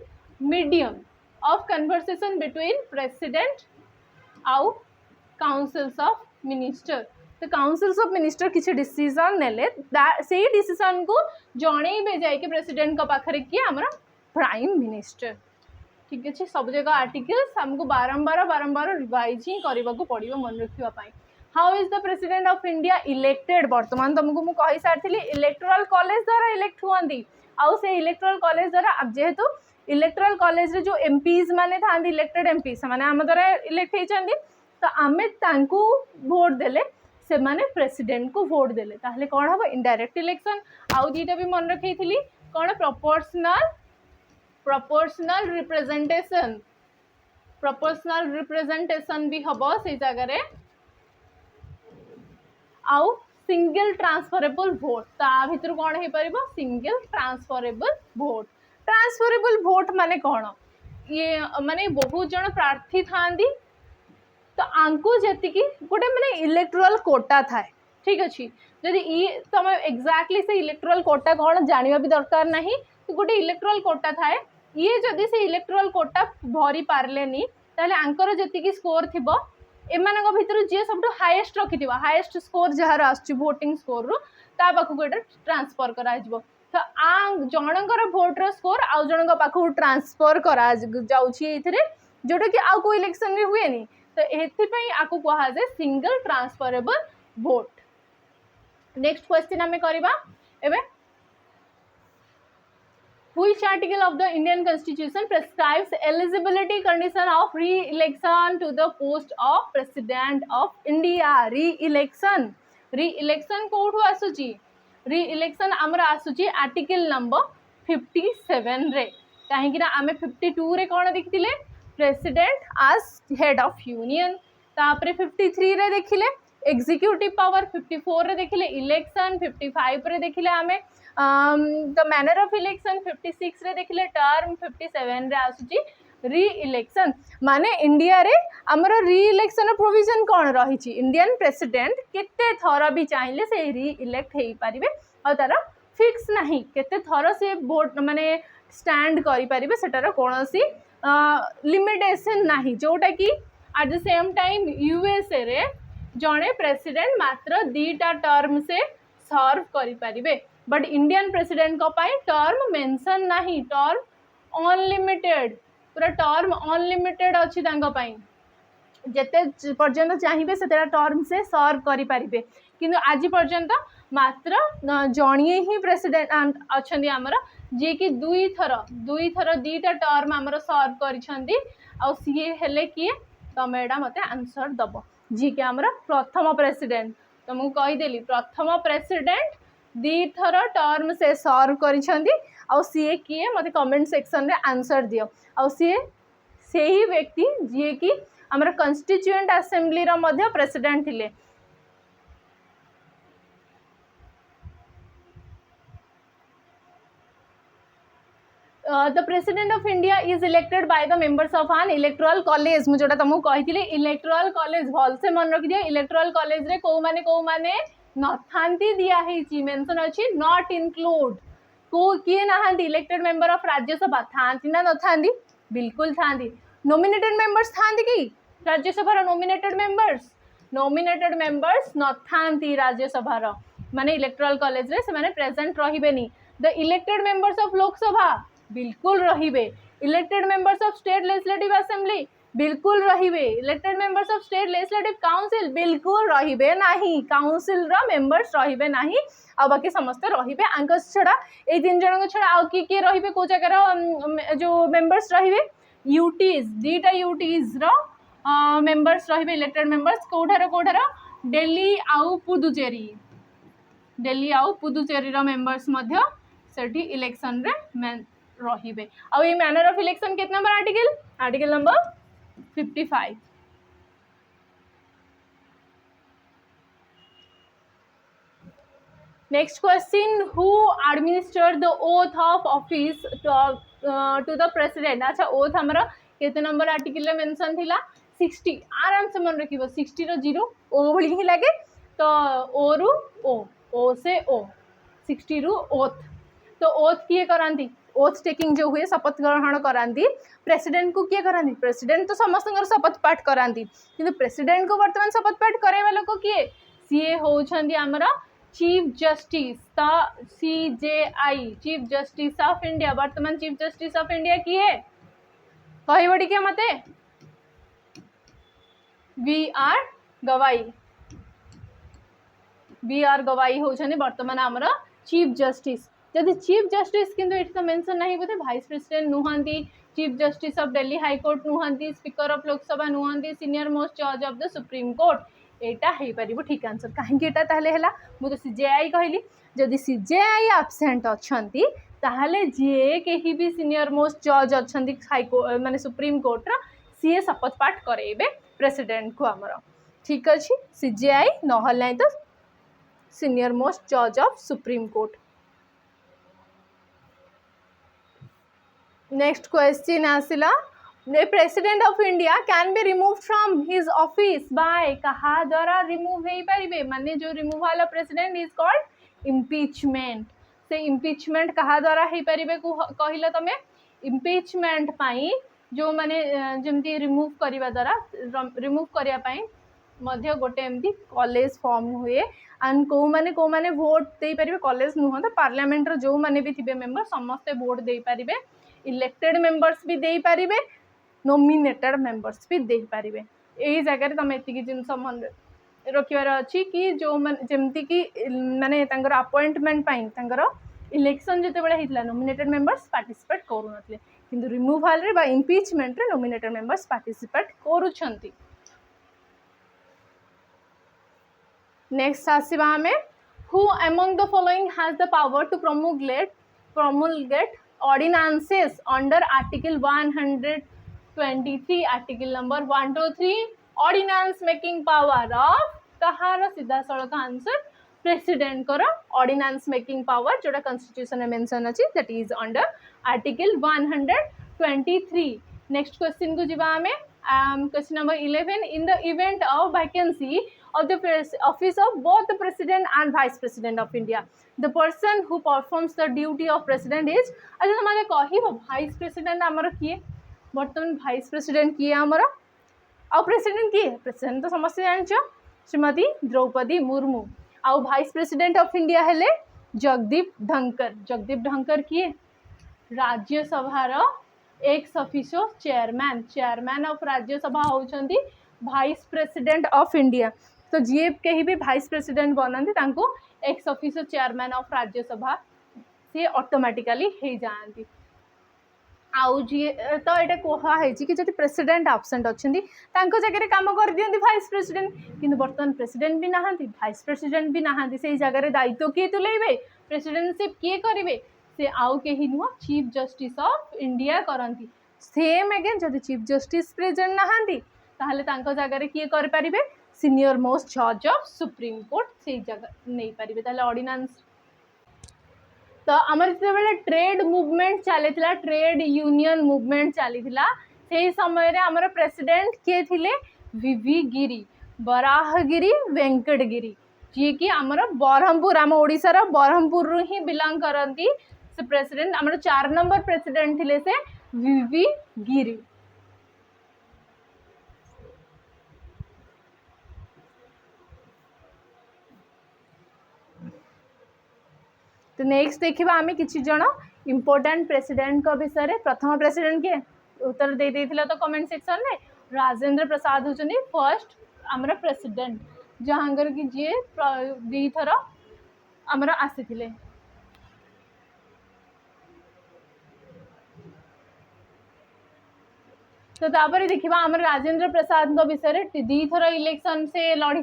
Speaker 1: medium of conversation between president आउ काउंसिल्स ऑफ मिनिस्टर। तो काउंसिल्स ऑफ मिनिस्टर किसी डिसीजन नेले से डिसीजन को जणेबे जाय कि प्रेसिडेंट का पाखरे कि हमरा प्राइम मिनिस्टर। ठीक अच्छे, सब जगह आर्टिकल्स हमको बारंबार रिवाइज ही करने को पड़ो मन रखा पाई। How is the president of India elected? बर्तमान तुमको मुझे कही सारी इलेक्टोरल कॉलेज द्वारा इलेक्ट हुआ आउ से इलेक्टोरल कॉलेज द्वारा अब जेहेतु इलेक्टोरल कॉलेज रे जो एमपीज माने था इलेक्टेड एमपी से माने आम द्वारा इलेक्ट होती, तो आमे तांकू वोट देले से माने प्रेसिडेंट को वोट देले ताहले कौन हम इनडायरेक्ट इलेक्शन। आउ दीटा भी मन रखी थी कौन प्रोपोर्शनल रिप्रेजेंटेशन भी हम से जगह आउ सिंगल ट्रांसफरेबल भोट। ता भितर कौन हो पार सिंगल ट्रांसफरेबल भोट माने कौन ये माने बहुत जन प्रार्थी था तो आंकु जी गोटे माने इलेक्टोरल कोटा थाए। ठीक अच्छे, जदि ये तुम एक्जाक्टली से इलेक्टोरल कोटा कौन जानिबा भी दरकार नहीं, तो गोटे इलेक्टोरल कोटा थाए ये जदि से इलेक्टोरल कोटा भरी पारलेनी ताले आंकर जी स्कोर थी एमान भितर जी सब हाईएस्ट रखि हाईएस्ट स्कोर जहाँ आसुची वोटिंग स्कोर रु ता पाखु एटा ट्रांसफर करा जिवो। तो जनकर भोटर स्कोर आउ जन पाखु ट्रांसफर करा जाउची एथिरे जोटा कि आउ को इलेक्शन में हुए नहीं। तो एथिपई आकु कहा जाए single transferable vote. Next question आमे करबा एबे Which article of the Indian Constitution prescribes eligibility condition of re-election to the post of President of India? Re-election कोठु आसुची? re-election आमर आसुची आर्टिकल नंबर 57 रे। कहीं आमे 52 रे कौन देखिले प्रेसिडेंट आज हेड ऑफ यूनियन, तापरे 53 रे देखिले एग्जीक्यूटिव पावर 54 रे देखिले इलेक्शन 55 रे देखिले आमे द मैनर ऑफ इलेक्शन 56 रे देखिले टर्म 57 रे आसुची री इलेक्शन माने इंडिया रे हमरो री इलेक्शन प्रोविजन कोन रही इंडियन प्रेसिडेंट केते थर भी चाहिए से री इलेक्ट हो पारे और तार फिक्स नहीं केते थर से वोट माने स्टैंड करि पारिबे सेटार कोनोसी लिमिटेशन नाही जोटा कि eight the same time USA रे जड़े प्रेसिडेंट मात्र 2टा टर्म से सर्व करि पारिबे बट इंडियन प्रेसिडेंट को पाई टर्म मेंशन नहीं टर्म अनलिमिटेड पूरा टर्म अनलिमिटेड अच्छी जेते पर्यंत चाहिए से टर्म से सर्व करि पारिबे किंतु आज पर्यंत मात्र जणिए ही प्रेसिडेंट अच्छा आमर जी कि दुई थर 2टा टर्म आमर सर्व करिसेंती आ सीए हेले किए तमे एडा मते आंसर दब जी कि आमर प्रथम प्रेसिडेंट तुमको कहीदेली प्रथम प्रेसिडेंट 2 थर टर्म से सर्व करिसेंती आ सीए किए मते कमेंट सेक्शन रे आंसर दियो आ सीए से ही व्यक्ति जी कि आमर कॉन्स्टिट्यूएंट असेंबली रो मध्य प्रेसिडेंट थिले the president of India is elected by the members of an electoral college मुझे तुमको कही इलेक्टोरल कॉलेज भल से मन रखि दियो इलेक्टोरल कॉलेज रे को माने नथांती दिया है मेंशन अछि नॉट इंक्लूड को किए नहांती इलेक्टेड मेंबर ऑफ राज्यसभा थांती ना नथांती बिल्कुल थांती नॉमिनेटेड मेंबर्स थांती कि राज्यसभा नॉमिनेटेड मेंबर्स नथांती राज्यसभा रो माने इलेक्टोरल कॉलेज रे से माने प्रेजेंट रहिबेनी the elected members of Lok Sabha बिल्कुल रहिबे elected members of state legislative assembly बिल्कुल रहिबे elected members of state legislative council बिल्कुल रहिबे नाही काउंसिल रा मेंबर्स रहिबे नाही आ बाकी समस्त रहिबे आंकस छडा ए 3 जन छडा आ की रहिबे को जगह जो मेंबर्स रहिबे यूटीज 2टा यूटीज रो मेंबर्स रहिबे इलेक्टेड मेंबर्स कोठार दिल्ली आउ पुदुचेरी रो मेंबर्स मध्य सेठी इलेक्शन रे रहिबे आ ये मैनर ऑफ इलेक्शन कितना number article number 55 next question who administer the oath of office to the president अच्छा ओथ हमरा केते नंबर आर्टिकल रे मेंशन थिला 60 आराम से मन रखिबो 60 रो 0 ओ भली ही लागे तो ओ रु ओ से ओ 60 रु ओथ तो ओथ किए करांती ओथ टेकिंग जो हुए शपथ ग्रहण करांती प्रेसिडेंट को किए करांती प्रेसिडेंट तो समस्त शपथ पाठ करांती किंतु प्रेसिडेंट को वर्तमान शपथ पाठ कराइबा लोक किए सीए होउछंदी हमरा चीफ जस्टिस ता CJI chief justice of India वर्तमान चीफ जस्टिस ऑफ इंडिया किए कहबडी के मते वी आर गवाई होउछंदी वर्तमान हमरा चीफ जस्टिस जदि चीफ जस्टिस किंतु इट तो मेंशन नहीं बोले वाइस प्रेसिडेंट नुहंती chief justice of Delhi high court नुहंती स्पीकर ऑफ लोकसभा नुहंती सीनियर मोस्ट जज ऑफ द सुप्रीम कोर्ट एटा हे परिबो ठीक आंसर काहे एटा ताहले हला मु तो सीजेआई कहली जदि सीजेआई एब्सेंट अछंती ताहले जे केही भी सीनियर मोस्ट जज अछंती हाई कोर्ट माने सुप्रीम कोर्ट रा सीए शपथ पाठ करेबे प्रेसिडेंट को हमरो ठीक अछि सीजेआई नहल नै तो सीनियर मोस्ट जज of supreme court next question आसिला the president of India can be removed from his office by कहा द्वारा रिमूव हो पारिबे माने जो रिमूव वाला प्रेसिडेंट इज कॉल्ड इम्पीचमेंट से इम्पीचमेंट कहा द्वारा हो पारिबे कहिला तमे इम्पीचमेंट पाई जो माने जेमती रिमूव करिवा द्वारा रिमूव करिया पाई मध्य गोटे एमती कॉलेज फॉर्म हुए एंड को माने वोट दे पारिबे कॉलेज नुह तो पार्लियामेंट रो जो माने भी थिबे मेंबर समस्त वोट दे पारिबे इलेक्टेड मेंबर्स भी दे पारिबे नॉमिनेटेड मेंबर्स भी दे पारिबे एही जगह तुम एतिकी जिनस मन रखिबार अछि कि जो जेमती कि माने तांगर अपॉइंटमेंट पाई तांगर इलेक्शन जते बेले हितला नॉमिनेटेड मेंबर्स पार्टिसिपेट करू नथले किंतु रिमूवल रे बा इंपीचमेंट रे नॉमिनेटेड मेंबर्स पार्टिसिपेट करू छंती नेक्स्ट आसीबा हमें who among the following has the power to promulgate ordinances under article 123 article number 123 ordinance making power of कहार सीधा सड़क आंसर प्रेसिडेंट कर ऑर्डिनेंस मेकिंग पावर जोटा कॉन्स्टिट्यूशन में मेंशन अछि that is under article 123. Next question को जीवा हमें question number 11. In the event of vacancy of the office of both the president and vice president of India, the person who performs the duty of president is अच्छा तुम्हारे कहब vice president आमर किए बर्तमान vice president किए आमर आउ president किए president तो समस्त जानछ श्रीमती द्रौपदी मुर्मू आउ vice president of India हेले जगदीप धनकर. जगदीप धनकर किए राज्यसभा रो ex officio chairman of Rajya Sabha होउछंती भाइस प्रेसिडेंट ऑफ इंडिया. तो जी कहीं भी भाइस प्रेसिडेंट बनती ex officio chairman of Rajya Sabha सी ऑटोमेटिकली हो जाती. आउ जी तो ये कहुई कि जब प्रेसिडेंट आबसेंट अच्छा जगह कम कर दिखती भाइस प्रेसिडेंट किंतु बर्तमान प्रेसिडेंट भी नहांती भाइस प्रेसिडेंट भी नहांती से जगह दायित्व किए तुलेबे प्रेसिडेंटशिप किए करेंगे से आउ कहीं नुह चीफ जस्टिस ऑफ इंडिया करती. सेम अगेन जब चीफ जस्टिस प्रेजेंट नहांती ताहले तांको जगह किए कर पारिबे सीनियर मोस्ट जज ऑफ सुप्रीम कोर्ट से जगह नहीं पारिबे. ताहले ऑर्डिनेंस तो आमर जिते ट्रेड मूवमेंट चली ट्रेड यूनियन मूवमेंट चली से समय रे आमर प्रेसिडेंट किए थिले वीवी गिरी बराहगिरी वेंकटगिरी जी कि आमर बरहमपुर आम ओडिशार बरहमपुर रु ही बिलोंग करती से प्रेसिडेंट आमर 4 नंबर प्रेसिडेंट थिले से वीवी गिरी. तो नेक्स्ट देखा आम किसी जन इम्पोर्टाट प्रेसिडेंट को विषय. प्रथम प्रेसिडेंट किए उत्तर दे देथिला तो कमेंट सेक्शन में राजेंद्र प्रसाद होचनी फर्स्ट आमर प्रेसिडेंट जहाँकर कि जी दी थर आमर आसी. तो तापर देखा आम राजेंद्र प्रसाद विषय दी थर इलेक्शन से लड़ी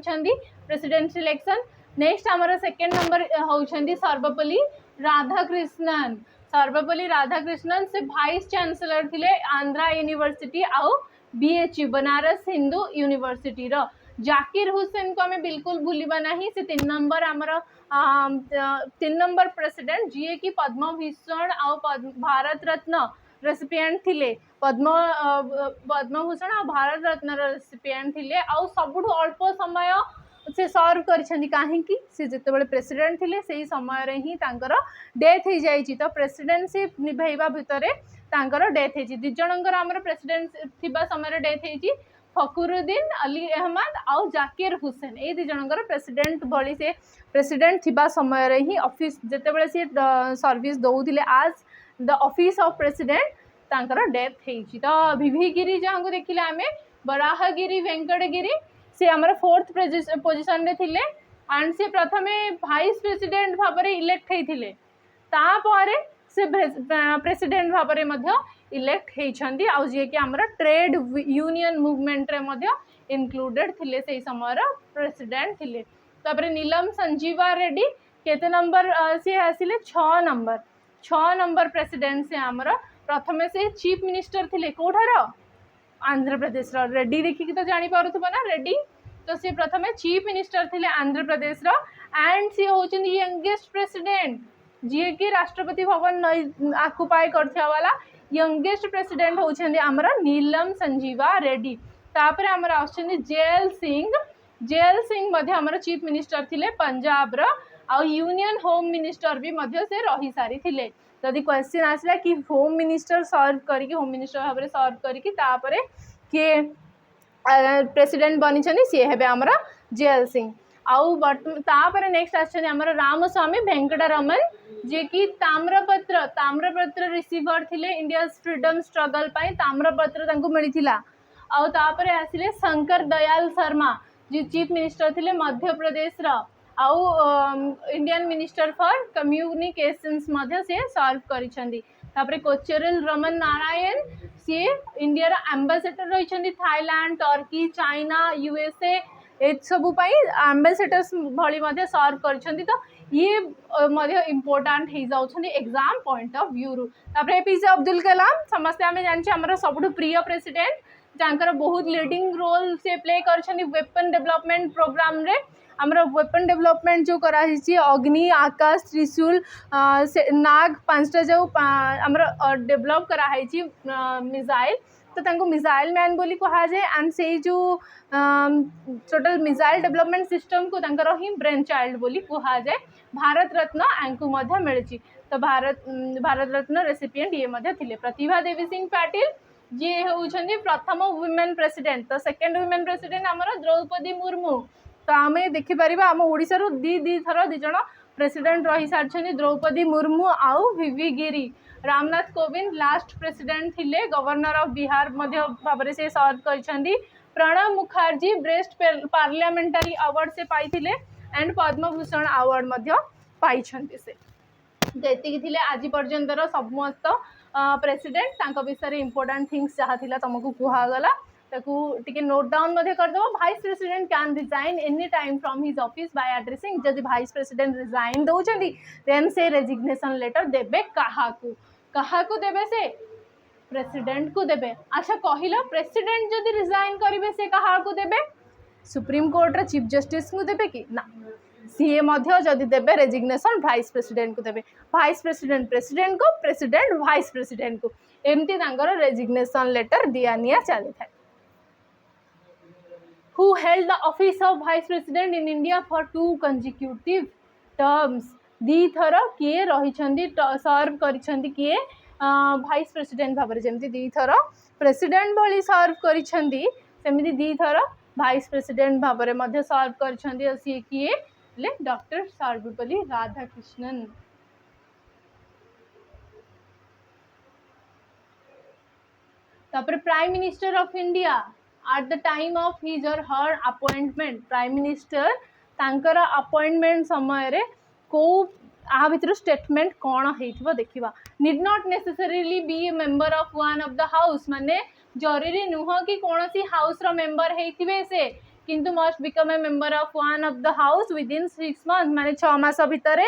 Speaker 1: प्रेसिडेंट इलेक्शन. नेक्स्ट आमर सेकेंड नंबर होउछंदी सर्वपल्ली राधाकृष्णन. सर्वपल्ली राधाकृष्णन से भाइस चांसलर थिले आंध्रा यूनिवर्सिटी आउ बीएचयू बनारस हिंदू यूनिवर्सिटी रो. जाकिर हुसैन को हमें बिल्कुल भूलवा नहीं से 3 नंबर आमर 3 नंबर प्रेसिडेंट जी कि पद्म भूषण आउ भारत रत्न रेसिपिएंट थिले पद्मभूषण और भारत रत्न रेसिपिएंट थिले आउ सबुठ अल्प समय से सर्व करिसेंती काहेकि से जेतेबेले प्रेसिडेंट थिले सेही समय रे ही तांकर डेथ हो जाइछि. तो प्रेसिडेंटशिप निभाइबा भितरे तांकर डेथ होइछि. दि जनकर हमर प्रेसिडेंट थिबा समय रे डेथ होइछि फखरुद्दीन अली अहमद आउ जाकिर हुसैन. ए दि जनकर प्रेसिडेंट भली से प्रेसिडेंट थिबा समय रे ही ऑफिस जेतेबेले से सर्विस दउथिले आज द ऑफिस ऑफ प्रेसिडेंट तांकर डेथ होइछि. तो वीवी गिरी जहाँ देखिले आमे बराहगिरी वेंकटगिरी से आमर 4th पोजिशन रे थिले एंड से प्रथमे भाइस प्रेसिडेंट भाव में इलेक्ट होते तापर से प्रेसिडेंट भाव में इलेक्ट होती आउ जी कि आमर ट्रेड यूनियन मूवमेंट रे मध्य इनक्लूडेड थिले से समय प्रेसिडेंट थिले. तापर नीलम संजीवा रेड्डी केते नंबर से आसिले 6 नंबर प्रेसिडेंट से आमर प्रथमे से चीफ मिनिस्टर थिले कोठार आंध्र प्रदेश रेड्डी देखिकी तो जानी पारुथबो ना रेड्डी. तो सी प्रथमे चीफ मिनिस्टर थिले Andhra Pradesh and C होचंदी youngest president जी कि राष्ट्रपति भवन आकुपाई करथिया वाला यंगेस्ट प्रेसिडेंट होचंदी आमरा नीलम संजीवा रेड्डी. तापर आमर आछंदी जेएल सिंह मध्य आमर चीफ मिनिस्टर थिले पंजाब रो आ यूनियन होम मिनिस्टर भी मध्य से रही सारी थिले. जदि क्वेश्चन आसला कि होम मिनिस्टर सर्व करिकी होम मिनिस्टर भाव में सर्व करिकी तापरे किए प्रेसिडेंट बनी सी हे आमर जेएल सिंह. आउ तापर नेक्स्ट आछन आमर रामस्वामी वेंकटरमन जे कि ताम्रपत्र रिसीवर थिले इंडिया फ्रीडम स्ट्रगल पाई ताम्रपत्र तांको मिलिथिला. आउ तापर आसिले शंकर दयाल शर्मा जी चीफ मिनिस्टर थिले मध्य प्रदेश रा आउ इंडियन मिनिस्टर फॉर कम्युनिकेशंस मध्य से सर्व करिसेंदी. तापर कोचेरिल रमन नारायण सी इंडिया रा एम्बेसडर रहिसेंदी थाईलैंड टर्की चाइना यूएसए ए सब एम्बेसडर्स भली मध्य सर्व करिसेंदी. तो ये मध्य इम्पोर्टाट हो जाउछंदी एग्जाम पॉइंट ऑफ व्यू रु. तापर एपीजे अब्दुल कलाम समस्त आमे जानछि हमर सबुठु प्रिय प्रेसिडेंट जहाँकर बहुत लीडिंग रोल से प्ले कर वेपन डेवलपमेंट प्रोग्राम रे आमर वेपन डेवलपमेंट जो कराई अग्नि आकाश त्रिशूल नाग पांचटा जो आमर डेवलप कराई मिसाइल तो तांको मिसाइल मैन बोली कहा जाए एंड से जो टोटल मिसाइल डेवलपमेंट सिस्टम को तांकर ही ब्रेन चाइल्ड बोली कहा जाए भारत रत्न आंकु मध्य मिली तो भारत रत्न रेसिपिएंट ये मध्य थिले प्रतिभा देवी सिंह पाटिल जी होउछन्ती प्रथम वुमेन प्रेसिडेंट तो सेकेंड वुमेन प्रेसिडेंट आमर द्रौपदी मुर्मू तो आम देखिपर आम ओडिशा रु दी थर दी जन प्रेसिडेंट रही सारी द्रौपदी मुर्मू आउ वीवी गिरी रामनाथ कोविंद लास्ट प्रेसिडेंट थिले गवर्नर ऑफ बिहार मध्य भाव से सर्व करछन्ती प्रणब मुखर्जी बेस्ट पार्लियामेंटारी अवार्ड से पाइथिले एंड पद्म भूषण अवार्ड मध्य पाइछन्ती से जेतिकी थिले आज पर्यंतर समस्त प्रेसिडेंट तांको विषय इंपोर्टेंट थिंग्स जहाँ थिला तुमको कहगला ताकू टिके नोट डाउन मध्य कर दो vice president can resign any time from his office by addressing जदि वाइस प्रेसिडेंट रिजाइन दउछन्ती देन से रेजिग्नेशन लेटर देबे काहाकू देबे से प्रेसिडेंट को देबे अच्छा कहिला प्रेसिडेंट जदि रिजाइन करिवे से काहाकू देबे सुप्रीम कोर्ट रे चीफ जस्टिस को देबे कि ना सीए मध्य जदि देबे रेजिग्नेशन वाइस प्रेसिडेंट को देबे वाइस प्रेसिडेंट प्रेसिडेंट को प्रेसिडेंट वाइस प्रेसिडेंट को एमती तांकर रेजिग्नेशन लेटर दिया निया चली था who held the office of vice president in India for 2 consecutive terms दी थर किए रही सर्व करिसेंती किए वाइस प्रेसिडेंट भाव जमी दी थर प्रेसिडेंट भली सर्व करिसेंती सेमिति दी थर वाइस प्रेसिडेंट भाव में सर्व करिसेंती सी किए डॉक्टर सर्वपल्ली राधाकृष्णन तापर prime minister of India at the time of his or her appointment prime minister तांकर अपॉइंटमेंट समय रे को आ भितर स्टेटमेंट कौन होइथिबो देखिबा need not necessarily B a member of one of the house माने जरूरी नुह कि कोनोसी हाउस रो मेंबर हेइथिबे से किंतु must become a member of one of the house with in 6 month माने 6 मास भितर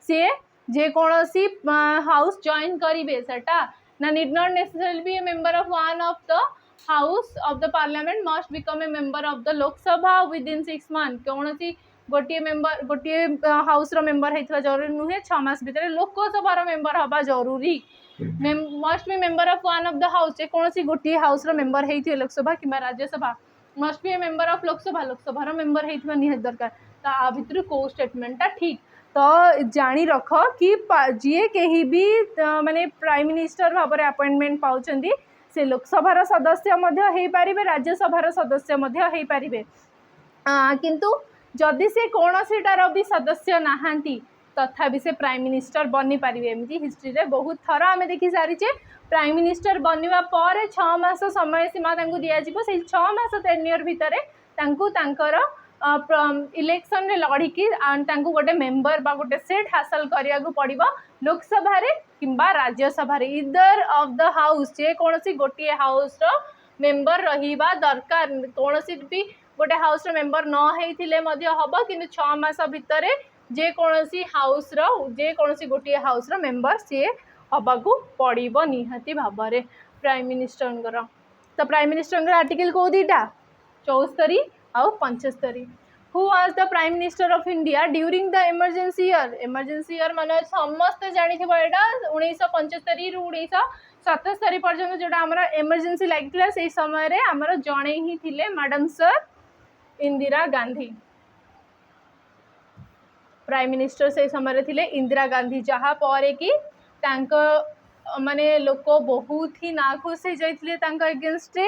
Speaker 1: से जे कोनोसी हाउस जॉइन करिवे सेटा ना need not necessarily B a member of one of the house of the parliament must become a member of the Lok Sabha with in 6 month कौन गोटे member गोटे हाउस रो मेंबर होता जरूरी नुहे 6 मास भितर लोकसभा मेंबर हवा जरूरी must be member of one of the house जेकोसी गोटे हाउस रो मेंबर होती लोकसभा कि Rajya Sabha must be a member of Lok Sabha member होता निहाती दरकार तो आ भितर कौ स्टेटमेंटा ठीक तो जानी रख कि जी कहीं भी माने प्राइम मिनिस्टर भाव में अपॉइंटमेंट पाउछंती से लोकसभार सदस्य हो पारे राज्यसभार सदस्य हो पारे किंतु जदि से कौन सीटार भी सदस्य नहांती तथापि से प्राइम मिनिस्टर बनी पारे एमती हिस्ट्री रे बहुत थर आम देखी सारीचे प्राइम मिनिस्टर बनवा पर 6 मास समय सीमा दिज्व से 6 मास टेन्योर भितर तांकर इलेक्शन रे लड़िकी गोटे मेंबर बा गोटे सीट हासिल करिया पड़ो लोकसभा किंबा राज्यसभा इधर ऑफ द हाउस जे कौन गोटे हाउस रो मेंबर रहिबा दरकार कौन भी गोटे हाउस रो मेंबर न होइथिले मध्य हबो किंतु 6 मास भितर जे कौन हाउस रो जे कौन गोटे हाउस रो मेंबर सी हबाकू पड़ो निहाती भाव में प्राइम मिनिस्टर तो प्राइम मिनिस्टर आर्टिकल कौ दीटा 74 आउ 75 who was the prime minister of India during the emergency year माने समस्त जानी थी एटा 1975 रु 1977 पर्यंत जोटा आमर इमरजेंसी लगी से समय रे आमर जणे ही थिले madam sir Indira Gandhi prime minister से समय थिले इंदिरा गांधी जहाँ पर कि माने लोक बहुत ही नाखुश हो जाइए अगेंस्ट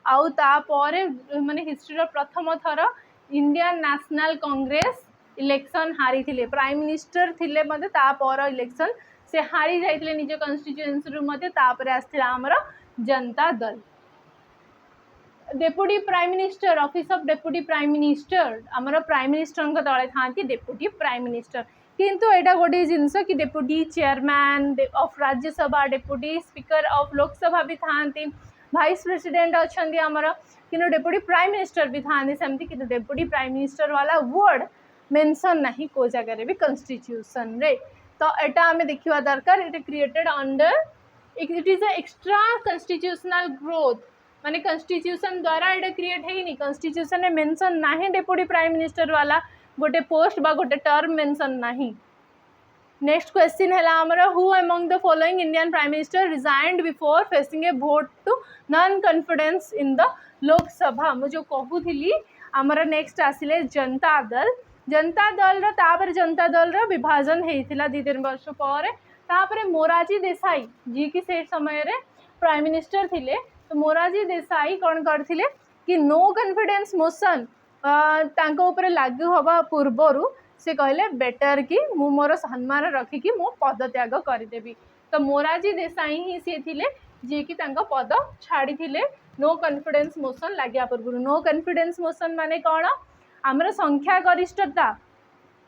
Speaker 1: आउ तापर माने हिस्ट्री प्रथम थर इंडियन नेशनल कांग्रेस इलेक्शन हारी थिले प्राइम मिनिस्टर थिले मते तापर इलेक्शन से हारी जाइए निज कन्स्टिट्यूएंसी मते तापर आस्थिला हमर Janata Dal deputy prime minister office of deputy prime minister आमर प्राइम मिनिस्टर तले था डेप्यूटी प्राइम मिनिस्टर किंतु एटा गोटे जिनस कि deputy chairman of Rajya Sabha deputy speaker of Lok Sabha भी था वाइस प्रेसिडेंट अच्छा आमर कि डेप्यूटी प्राइम मिनिस्टर भी था सेमती कि डेप्यूटी प्राइम मिनिस्टर वाला वर्ड मेंशन नहीं को जगह भी कॉन्स्टिट्यूशन रे तो एटा आमे देखिवा दरकार it created under it is a extra constitutional growth माने कॉन्स्टिट्यूशन द्वारा एटा क्रिएट हेनी कॉन्स्टिट्यूशन में मेंशन नाही डेप्यूटी प्राइम मिनिस्टर वाला गोटे पोस्ट बा गोटे टर्म मेंशन नाही। नेक्स्ट क्वेश्चन है आमर who among the following Indian prime minister resigned before facing a vote to non confidence in the Lok Sabha मु जो कहूली आमर नेक्स्ट आसिले जनता दल जनता दल रो विभाजन होता 2-3 वर्ष पर तापर मोरारजी देसाई जी की से समय रे प्राइम मिनिस्टर थिले तो मोरारजी देसाई कौन करथिले कि नो कॉन्फिडेंस मोशन तांको ऊपर लागू हवा पूर्वरु से कहले बेटर कि मु मोर सम्मान रखिकी मो पद त्याग करदेवी तो मोरारजी देसाई ही सी थिले जी की तांको पद छाड़ी थिले नो कॉन्फिडेंस मोशन लाग्या पूर्व। नो कॉन्फिडेंस मोशन माने कौन आमर संख्या गरिष्ठता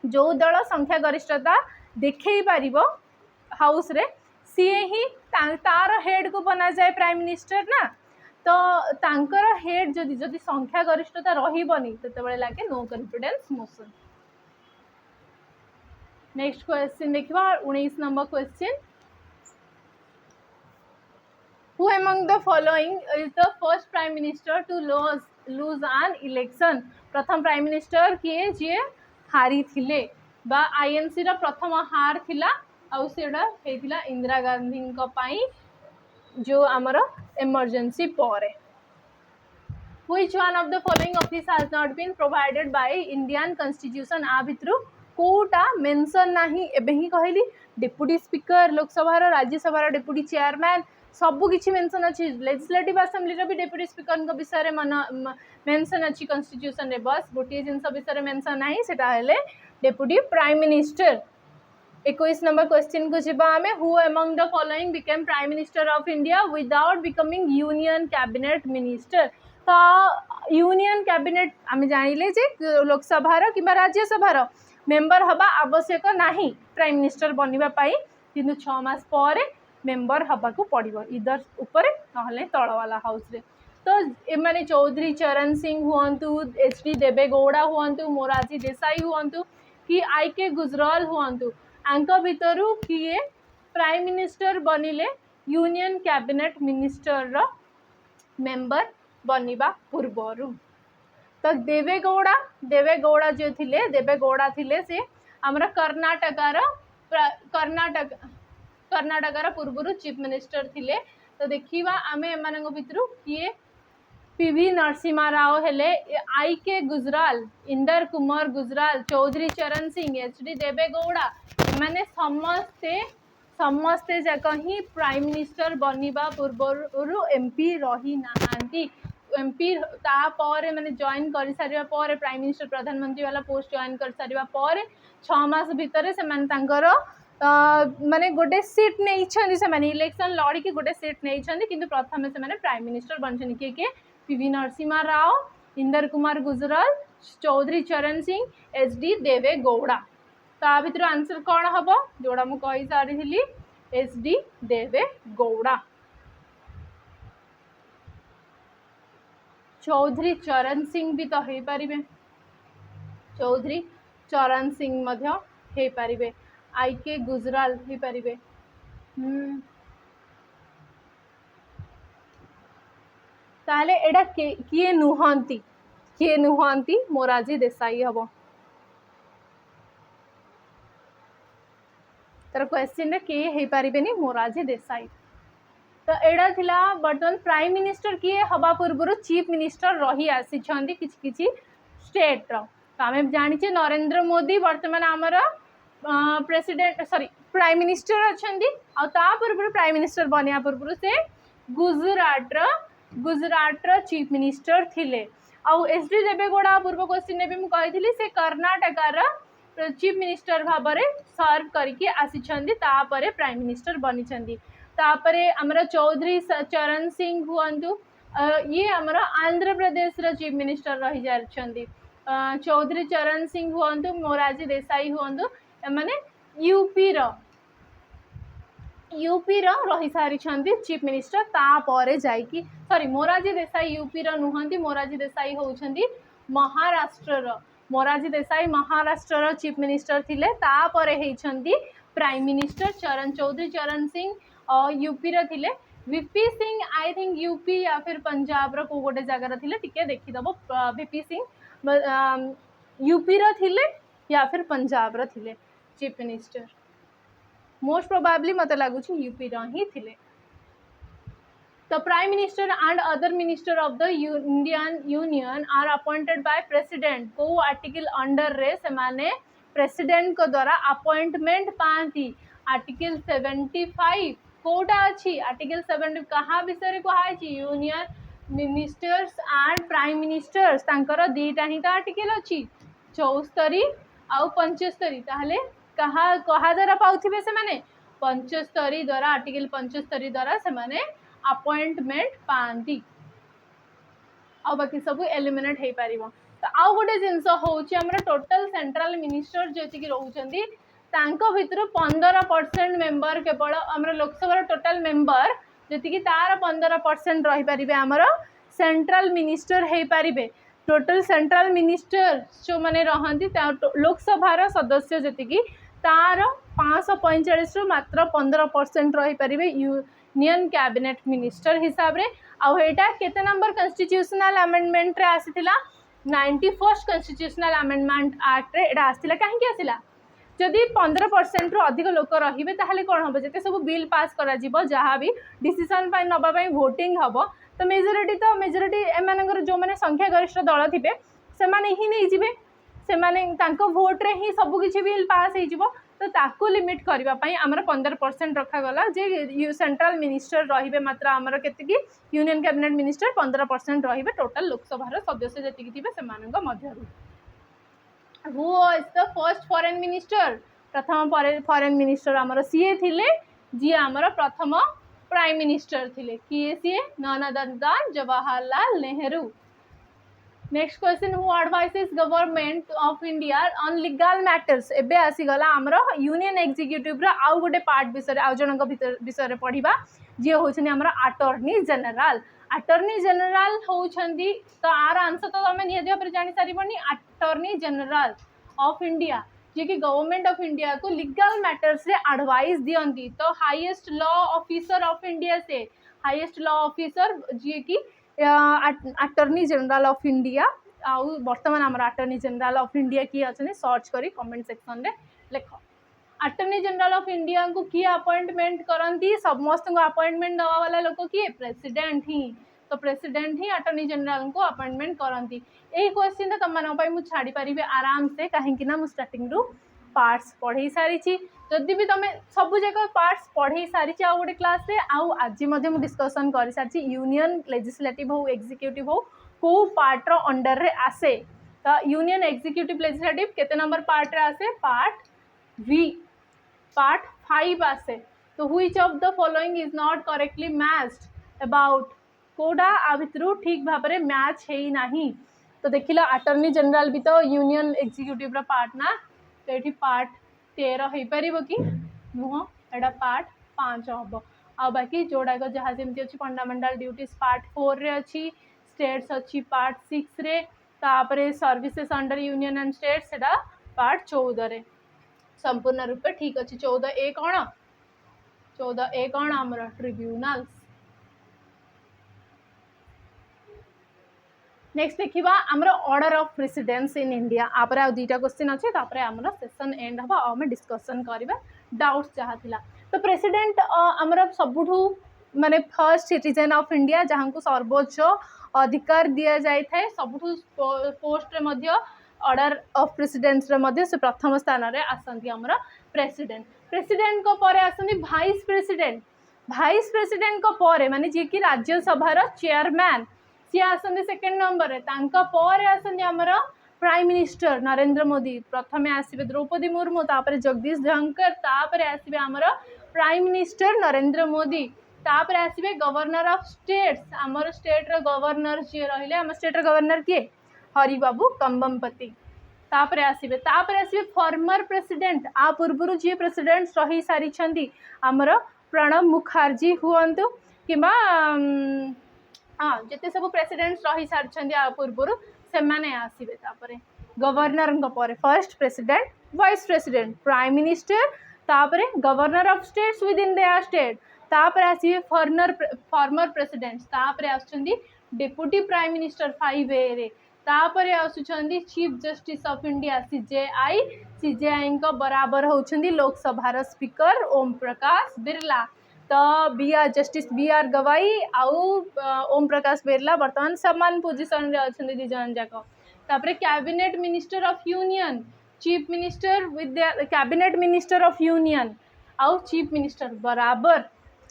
Speaker 1: जो दल संख्या गरिष्ठता देखई पारिबो हाउस रे सी ही तार हेड को बना जाए प्राइम मिनिस्टर ना तो तांकर हेड जदि जदि संख्या गरिष्ठता रहिबनी तते लागे no confidence motion. Next question देखिबा 19 number question who among the following is the first prime minister to lose an election प्रथम प्राइम मिनिस्टर किए जे हारी थिले बा आईएनसी रा प्रथम हार थिला आउ सेडा हेतिला इंदिरा गांधी को पाई जो आमर इमरजेंसी पर which one of the following office has not been provided by Indian constitution आ भितरु कोटा मेंशन नाही एबे ही कहली deputy speaker Lok Sabha Rajya Sabha deputy chairman सबू किसी मेंशन अच्छी लेजिस्लेटिव असेंबली भी डेप्यूटी स्पीकर विषय मेंशन अच्छी कॉन्स्टिट्यूशन रे बस गोटे जिनस विषय मेंशन नाही सेटा हेले deputy prime minister. 21 number question को जीवा आमे who among the following became prime minister of India without becoming union cabinet minister तो यूनियन कैबिनेट आम जानिले जे लोकसभा कि राज्यसभा मेंबर हवा आवश्यक नाही प्राइम मिनिस्टर बनवा पाई किंतु 6 मास पर मेंबर हवा को पड़ो इधर ऊपर ना तल वाला हाउस रे तो एमाने चौधरी चरण सिंह हुअंतु एचडी देवेगौड़ा हुअंतु मोरारजी देसाई हुअंतु कि आईके गुजराल हुअंतु आंक भितरु किए प्राइम मिनिस्टर बनिले यूनियन कैबिनेट मिनिस्टर रो मेंबर बनिबा पूर्वरु तो देवेगौड़ा जो थिले देवेगौड़ा थिले से हमरा कर्नाटकार पूर्व चीफ मिनिस्टर थिले तो देखिबा आमे एमानंग भितरु किए पीवी नरसिम्हा राव हेले आई के गुजराल इंदर कुमार गुजराल चौधरी चरण सिंह एचडी देवेगौड़ा माने समस्ते जाक ही प्राइम मिनिस्टर बनिबा पूर्व एमपी रही नाहांती एमपी तापर माने जॉइन कर सारिबा पर प्राइम मिनिस्टर प्रधानमंत्री वाला पोस्ट जॉइन कर सारिबा पर 6 मास भितर से माने तांकर माने गोटे सीट नहीं से माने इलेक्शन लड़ी की गोटे सीट नहीं किंतु प्रथम से माने प्राइम मिनिस्टर बनछन के पीवी नरसिम्हा राव इंदर कुमार गुजराल चौधरी चरण सिंह एचडी देवेगौड़ा ता भितर आंसर कौन हम जोड़ा मु कहि सारी एचडी देवेगौड़ा। चौधरी चरण सिंह भी तो हो पारे चौधरी चरण सिंह मध्य हो पारे आई के गुजराल हो पारे ताले एडा किए नुहंती मोरारजी देसाई हम तर क्वेश्चन रे किए हो पारे मोरारजी देसाई तो एडा थिला बर्तमान प्राइम मिनिस्टर किए हवा पूर्व चीफ मिनिस्टर रही आसी किछि स्टेट रो तो आम जाचे नरेंद्र मोदी बर्तमान आमर प्रेसिडेंट सॉरी प्राइम मिनिस्टर अच्छा पूर्व प्राइम मिनिस्टर बनया पूर्व से गुजरात चीफ मिनिस्टर थिले आउ एचडी देवेगौड़ा पूर्व क्वेश्चन भी मुझे से कर्नाटकार चीफ मिनिस्टर भाव में सर्व करके आसी प्राइम मिनिस्टर बनी तापरे आमर चौधरी चरण सिंह हुअंतु ये आमर आंध्र प्रदेश चीफ मिनिस्टर रही जाइछंदी चौधरी चरण सिंह हुअंतु मोरारजी देसाई हुअंतु माने यूपी रही सारी चीफ मिनिस्टर तापर जाइकी सॉरी मोरारजी देसाई यूपी नुहंती मोरारजी देसाई होउछंदी महाराष्ट्र मोरारजी देसाई महाराष्ट्र चीफ मिनिस्टर थिले तापर हेइछंदी prime minister Chaudhary Charan Singh UP थिले VP Singh I think UP या फिर पंजाब रो को गोटे जगार थिले टिके देखिदबो वीपी सिंह यूपी रो थिले या फिर पंजाब रो थिले चीफ मिनिस्टर मोस्ट प्रोबेबली मते लागुछि यूपी रो ही थिले The Prime Minister and other Minister of the Indian Union are appointed by President को आर्टिकल अंडर रे से माने प्रेसिडेंट को द्वारा अपॉइंटमेंट पाती आर्टिकल 75 कोटा अछि आर्टिकल 70 कहा विषय को हाइछि union ministers and prime ministers तांकर दीटा ही आर्टिकल अछि 74 आउ 75 ताहले कहा द्वारा पाउथिबे से माने 75 द्वारा आर्टिकल 75 द्वारा से माने अपॉइंटमेंट पाती आ बाकी सब एलिमिनेट हो पार तो आउ गोटे जिनस हूँ टोटल सेंट्रल मिनिस्टर जी रोचंती भितर 15% मेंबर केवल आम लोकसभा टोटल मेंबर जी तार 15% रहीपर आमर सेंट्रल मिनिस्टर हो पारे टोटल सेंट्रल मिनिस्टर जो मैंने रहती लोकसभार सदस्य जी तार 545 रु मात्र 15% रहीपर यूनियन कैबिनेट मिनिस्टर हिसाब रे आउ एटा केते नंबर कॉन्स्टिट्यूशनल अमेंडमेंट रे आसीथिला 91st कॉन्स्टिट्यूशनल अमेंडमेंट एक्ट रे एटा आसीथिला काहे कि आसीला जदि 15% रु अधिक लोक रहिबे ताहले कोन होबे जते सब बिल पास करा जिवो जहा भी डिसीजन पाई नबा पाई वोटिंग हबो तो मेजॉरिटी एमानकर जो माने संख्या गरिष्ठ दल थिबे से माने ही नै जिवे से माने तांको वोट रे ही सब किछि बिल पास हे जिवो तो ताकू लिमिट करने आमर 15% रखागला जे सेंट्रल मिनिस्टर रहिबे मात्र आमर केतिकी यूनियन कैबिनेट मिनिस्टर 15% रहिबे टोटल लोकसभा सदस्य जेतिकी थिबे सेमानंग मध्यरु who was the first foreign minister प्रथम फॉरेन मिनिस्टर आमर सीए थिले जी आमर प्रथम प्राइम मिनिस्टर थिले किए सीए none other than Jawaharlal Nehru next question who advises government of India on legal matters एबे आसीगला आमर यूनियन एग्जीक्यूटिव रा आउ गोटे पार्ट विषय आउ जनक विषय पढ़िबा जे होछनी आमर अटॉर्नी जनरल होछंदी तो आर आंसर तो हमें नियति पर जानि सारिबनी अटॉर्नी जनरल ऑफ इंडिया जे कि गवर्नमेंट ऑफ इंडिया को लीगल मैटर्स रे एडवाइस दियंती तो highest law officer of India से हाईएस्ट लॉ ऑफिसर जे कि अटॉर्नी जनरल ऑफ इंडिया आउ बर्तमान आम अटॉर्नी जनरल ऑफ इंडिया किए अच्छे सर्च करी कमेंट सेक्शन रे लिख अटॉर्नी जनरल ऑफ इंडिया को किए अपॉइंटमेंट करती समस्त को अपॉइंटमेंट दवा वाला लोक किए प्रेसिडेंट ही तो प्रेसिडेंट ही अटॉर्नी जनरल को अपॉइंटमेंट करती यही क्वेश्चन तुम मुझे छाड़ी पारि आराम से कहीं स्टार्टिंग रु पार्ट्स पढ़े सारी जदि भी तुम सब जगह पार्ट्स पढ़े सारी आउ गोटे क्लास रे आउ आज डिस्कसन कर सारी यूनियन लेजिस्लेटिव हो एग्जीक्यूटिव हो को पार्ट रो अंडर रे आसे तो यूनियन एग्जीक्यूटिव लेजिस्लेटिव केते नंबर पार्ट रे आसे पार्ट वी पार्ट 5 आसे तो which of the following is not correctly matched about कोडा आ भितरु ठीक भाव में मैच है नहीं तो देखिला अटॉर्नी जनरल भी तो यूनियन एग्जीक्यूटिव रा पार्ट ना तो ये पार्ट 13 हो पार कि नुह एटा पार्ट 5 हम आ बाकी जोड़ाक जहाँ जमी अच्छी फंडामेंटल ड्यूटीज पार्ट 4 रे अच्छी स्टेट्स अच्छी पार्ट 6 रे तापरे services under union and states सेटा पार्ट 14 रे संपूर्ण रूपे ठीक अच्छी 14A कौन 14A कौन आमर ट्रिब्यूनल्स नेक्स्ट देखा आमर order of precedence in India आपरे आ दुईटा क्वेश्चन अच्छे तापर आमर सेशन एंड हम आम डिस्कसन करवा डाउट्स जहाँ थिला तो प्रेसिडेंट आमर सबुठू माने फर्स्ट सिटीजन ऑफ इंडिया जहाँ को सर्वोच्च अधिकार दि जाए सबुठू पोस्ट रे ऑर्डर ऑफ प्रेसिडेंस रे से प्रथम स्थान रे आसंती आमर प्रेसिडेंट को परे आसंती भाइस प्रेसिडेंट को परे माने जे कि Rajya Sabha chairman C आसंती second number रे तांका पर आसंती आमर प्राइम मिनिस्टर नरेंद्र मोदी प्रथमे आसीबे द्रौपदी मुर्मू तापर जगदीश धनखड़ तापर आसीबे आमर प्राइम मिनिस्टर नरेंद्र मोदी तापर आसीबे गवर्नर ऑफ स्टेट्स आमर स्टेट रो गवर्नर जे रहिले आम स्टेट रो गवर्नर किए हरिबाबू कंबमपति तापर आसीबे फॉर्मर प्रेसिडेंट आ पूर्व जी प्रेसिडेंट रही सारी छंदी आमर प्रणब मुखर्जी हुअंतु किबा हाँ जिते सब प्रेसिडेंट रही सारी पूर्व से माने आसीबे तापरे गवर्नर पर first president vice president prime minister तापरे governor of states within their state तापर आसिबे फॉर्मर प्रेसिडेंट तापर आछुंदी डेप्यूटी प्राइम मिनिस्टर 5A रे तापर आछुंदी chief justice of India CJI को बराबर होउछंदी लोकसभा स्पीकर ओम प्रकाश बिरला तो जस्टिस BR गवाई आउ ओम प्रकाश बिरला वर्तमान समान पोजिशन रे अछंदी दि जन जाक तापर cabinet minister of union chief minister with cabinet minister of union आउ चीफ मिनिस्टर बराबर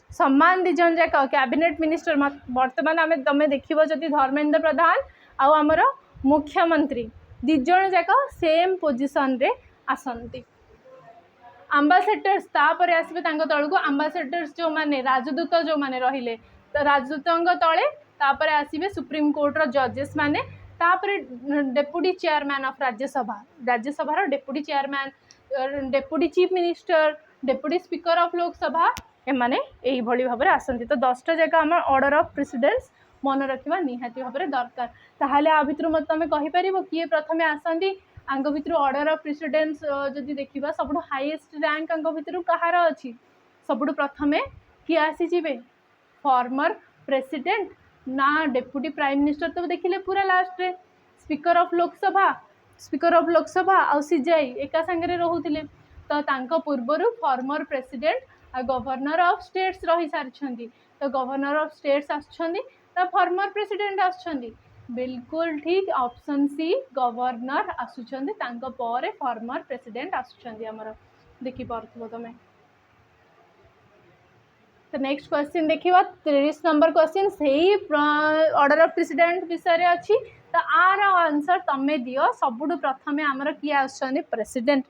Speaker 1: सम्मान दी जन जाक कैबिनेट मिनिस्टर वर्तमान आम तुम देखो जदि धर्मेंद्र प्रधान आउ आमर मुख्यमंत्री दिज जाक सेम पोजिशन रे आसंती आंबासेडर्स तापर आसबे तल को आंबासेडर्स जो माने राजदूत जो माने रहिले तो राजदूत तले तापर आसबे सुप्रीम कोर्ट रो जजेस माने तापर deputy chairman of Rajya Sabha deputy chairman deputy chief minister deputy speaker of Lok Sabha एमाने एही भली भाबरे आसंती तो 10टा जगह आम ऑर्डर ऑफ प्रेसिडेंस मन रखा निहाती भाबरे दरकार ताहाले आ भितर मत तमे कहि परिबो किए प्रथमे आसंती आंग भितर ऑर्डर ऑफ प्रेसिडेंस जदि देखिबा सबुठु हाईएस्ट रैंक आंग भितर कहार अछि सबुठु प्रथमे किए आसी जिवे फॉर्मर प्रेसिडेंट ना डेप्यूटी प्राइम मिनिस्टर तो देखिले पूरा लास्ट रे स्पीकर ऑफ लोकसभा आ सीजेआई एका संगे रहउथिले तो तांको पूर्वरु फॉर्मर प्रेसिडेंट आ गवर्नर ऑफ स्टेट्स रही सारी तो गवर्नर ऑफ स्टेट्स आछंदी तो फॉर्मर प्रेसिडेंट आछंदी बिल्कुल ठीक ऑप्शन सी गवर्नर आसुछंदी तांको परे फॉर्मर प्रेसिडेंट आसुछंदी हमर देखि परथबो तमे तो नेक्स्ट क्वेश्चन देखिबा 30 नंबर क्वेश्चन सही ऑर्डर ऑफ प्रेसिडेंट विषय रे अछि तो आर आंसर तमे दियो सबुठु प्रथमे हमर किया आछंदी प्रेसिडेंट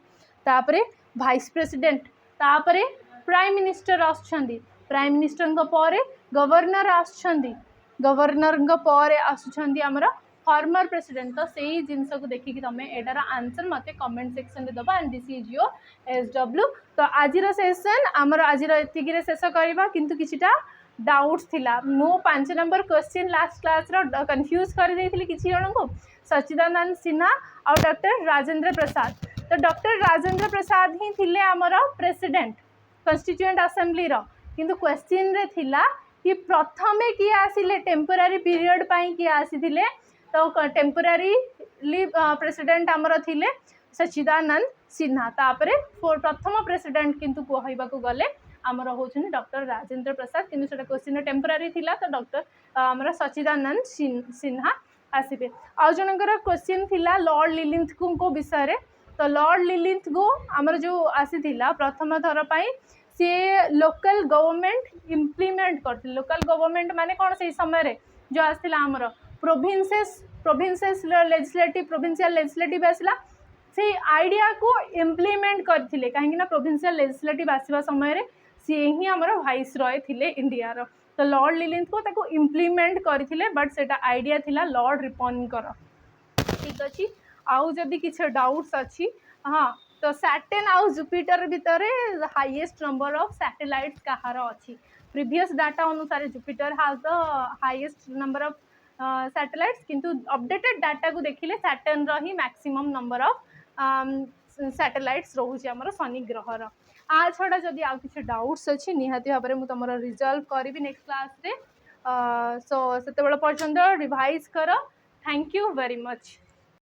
Speaker 1: तापरे वाइस प्रेसिडेंट तापरे प्राइम मिनिस्टर आछंदी प्राइम मिनिस्टर को परे गवर्नर आछंदी गवर्नर को परे आछंदी हमर फॉर्मर प्रेसिडेंट तो सही जिनस को देखिकी तमे एटार आंसर मते कमेंट सेक्शन रे दबा and this is your SW तो आजिर सेशन आमर आजिर एतिकी रे शेष करबा किंतु किछिटा डाउट्स थिला मो 5 नंबर क्वेश्चन लास्ट क्लास रो कंफ्यूज कर देथिली किछि जण को सच्चिदानंद सिन्हा और डॉक्टर राजेंद्र प्रसाद तो डॉक्टर राजेंद्र प्रसाद ही थिले आमर प्रेसिडेंट कॉन्स्टिट्यूएंट असेंबली रो किंतु क्वेश्चन रे थिला कि प्रथमे किए आसिले टेम्पोरारी पीरियड पाई किए आसीथिले तो टेम्पोरारी प्रेसिडेंट आमर थिले सच्चिदानंद सिन्हा तापरे प्रथम प्रेसिडेंट किंतु कहबाकू गले आमर होछन डॉक्टर राजेंद्र प्रसाद किंतु सेटा क्वेश्चन टेम्पोरारी थिला तो डॉक्टर आमर सच्चिदानंद सिन्हा आसीबे आ जनकर क्वेश्चन थिला लॉर्ड लिलिंथगो को विषय रे तो लॉर्ड लिलिंथगो आमर जो आसीथिला प्रथम थर पाई सी लोकल गवर्नमेंट इम्प्लीमेंट करथिले लोकल गवर्नमेंट माने कोन से समय रे जो आसीला आमर प्रोविंसेस लेजिस्लेटिव प्रोविंशियल लेजिस्लेटिव आसला से आइडिया को इम्प्लीमेंट करथिले काहेकि ना प्रोविंशियल लेजिस्लेटिव आसीबा समय रे सी ही हमर वाइस रॉय थिले इंडिया रो तो लॉर्ड लिलिंथ को ताको इम्प्लीमेंट करथिले बट सेटा आइडिया थिला लॉर्ड रिपन कर ठीक अछि आउ जदि किछ डाउट्स अछि हां तो सैटर्न आउ जुपिटर भितरे हाईएस्ट नंबर ऑफ सैटेलाइट्स कहार अछि प्रीवियस डाटा अनुसार Jupiter has the highest number of satellites किंतु अपडेटेड डाटा को देखिले सैटर्न रो ही मैक्सिमम नंबर ऑफ सैटेलाइट्स रोचे आमर शनि ग्रहर आ छड़ा जदि आ किसी डाउट्स अच्छी निहाती भाव में तुम रिजल्व करी नेक्स्ट क्लास रे सो से पर्यंत रिवाइज कर थैंक यू वेरी मच।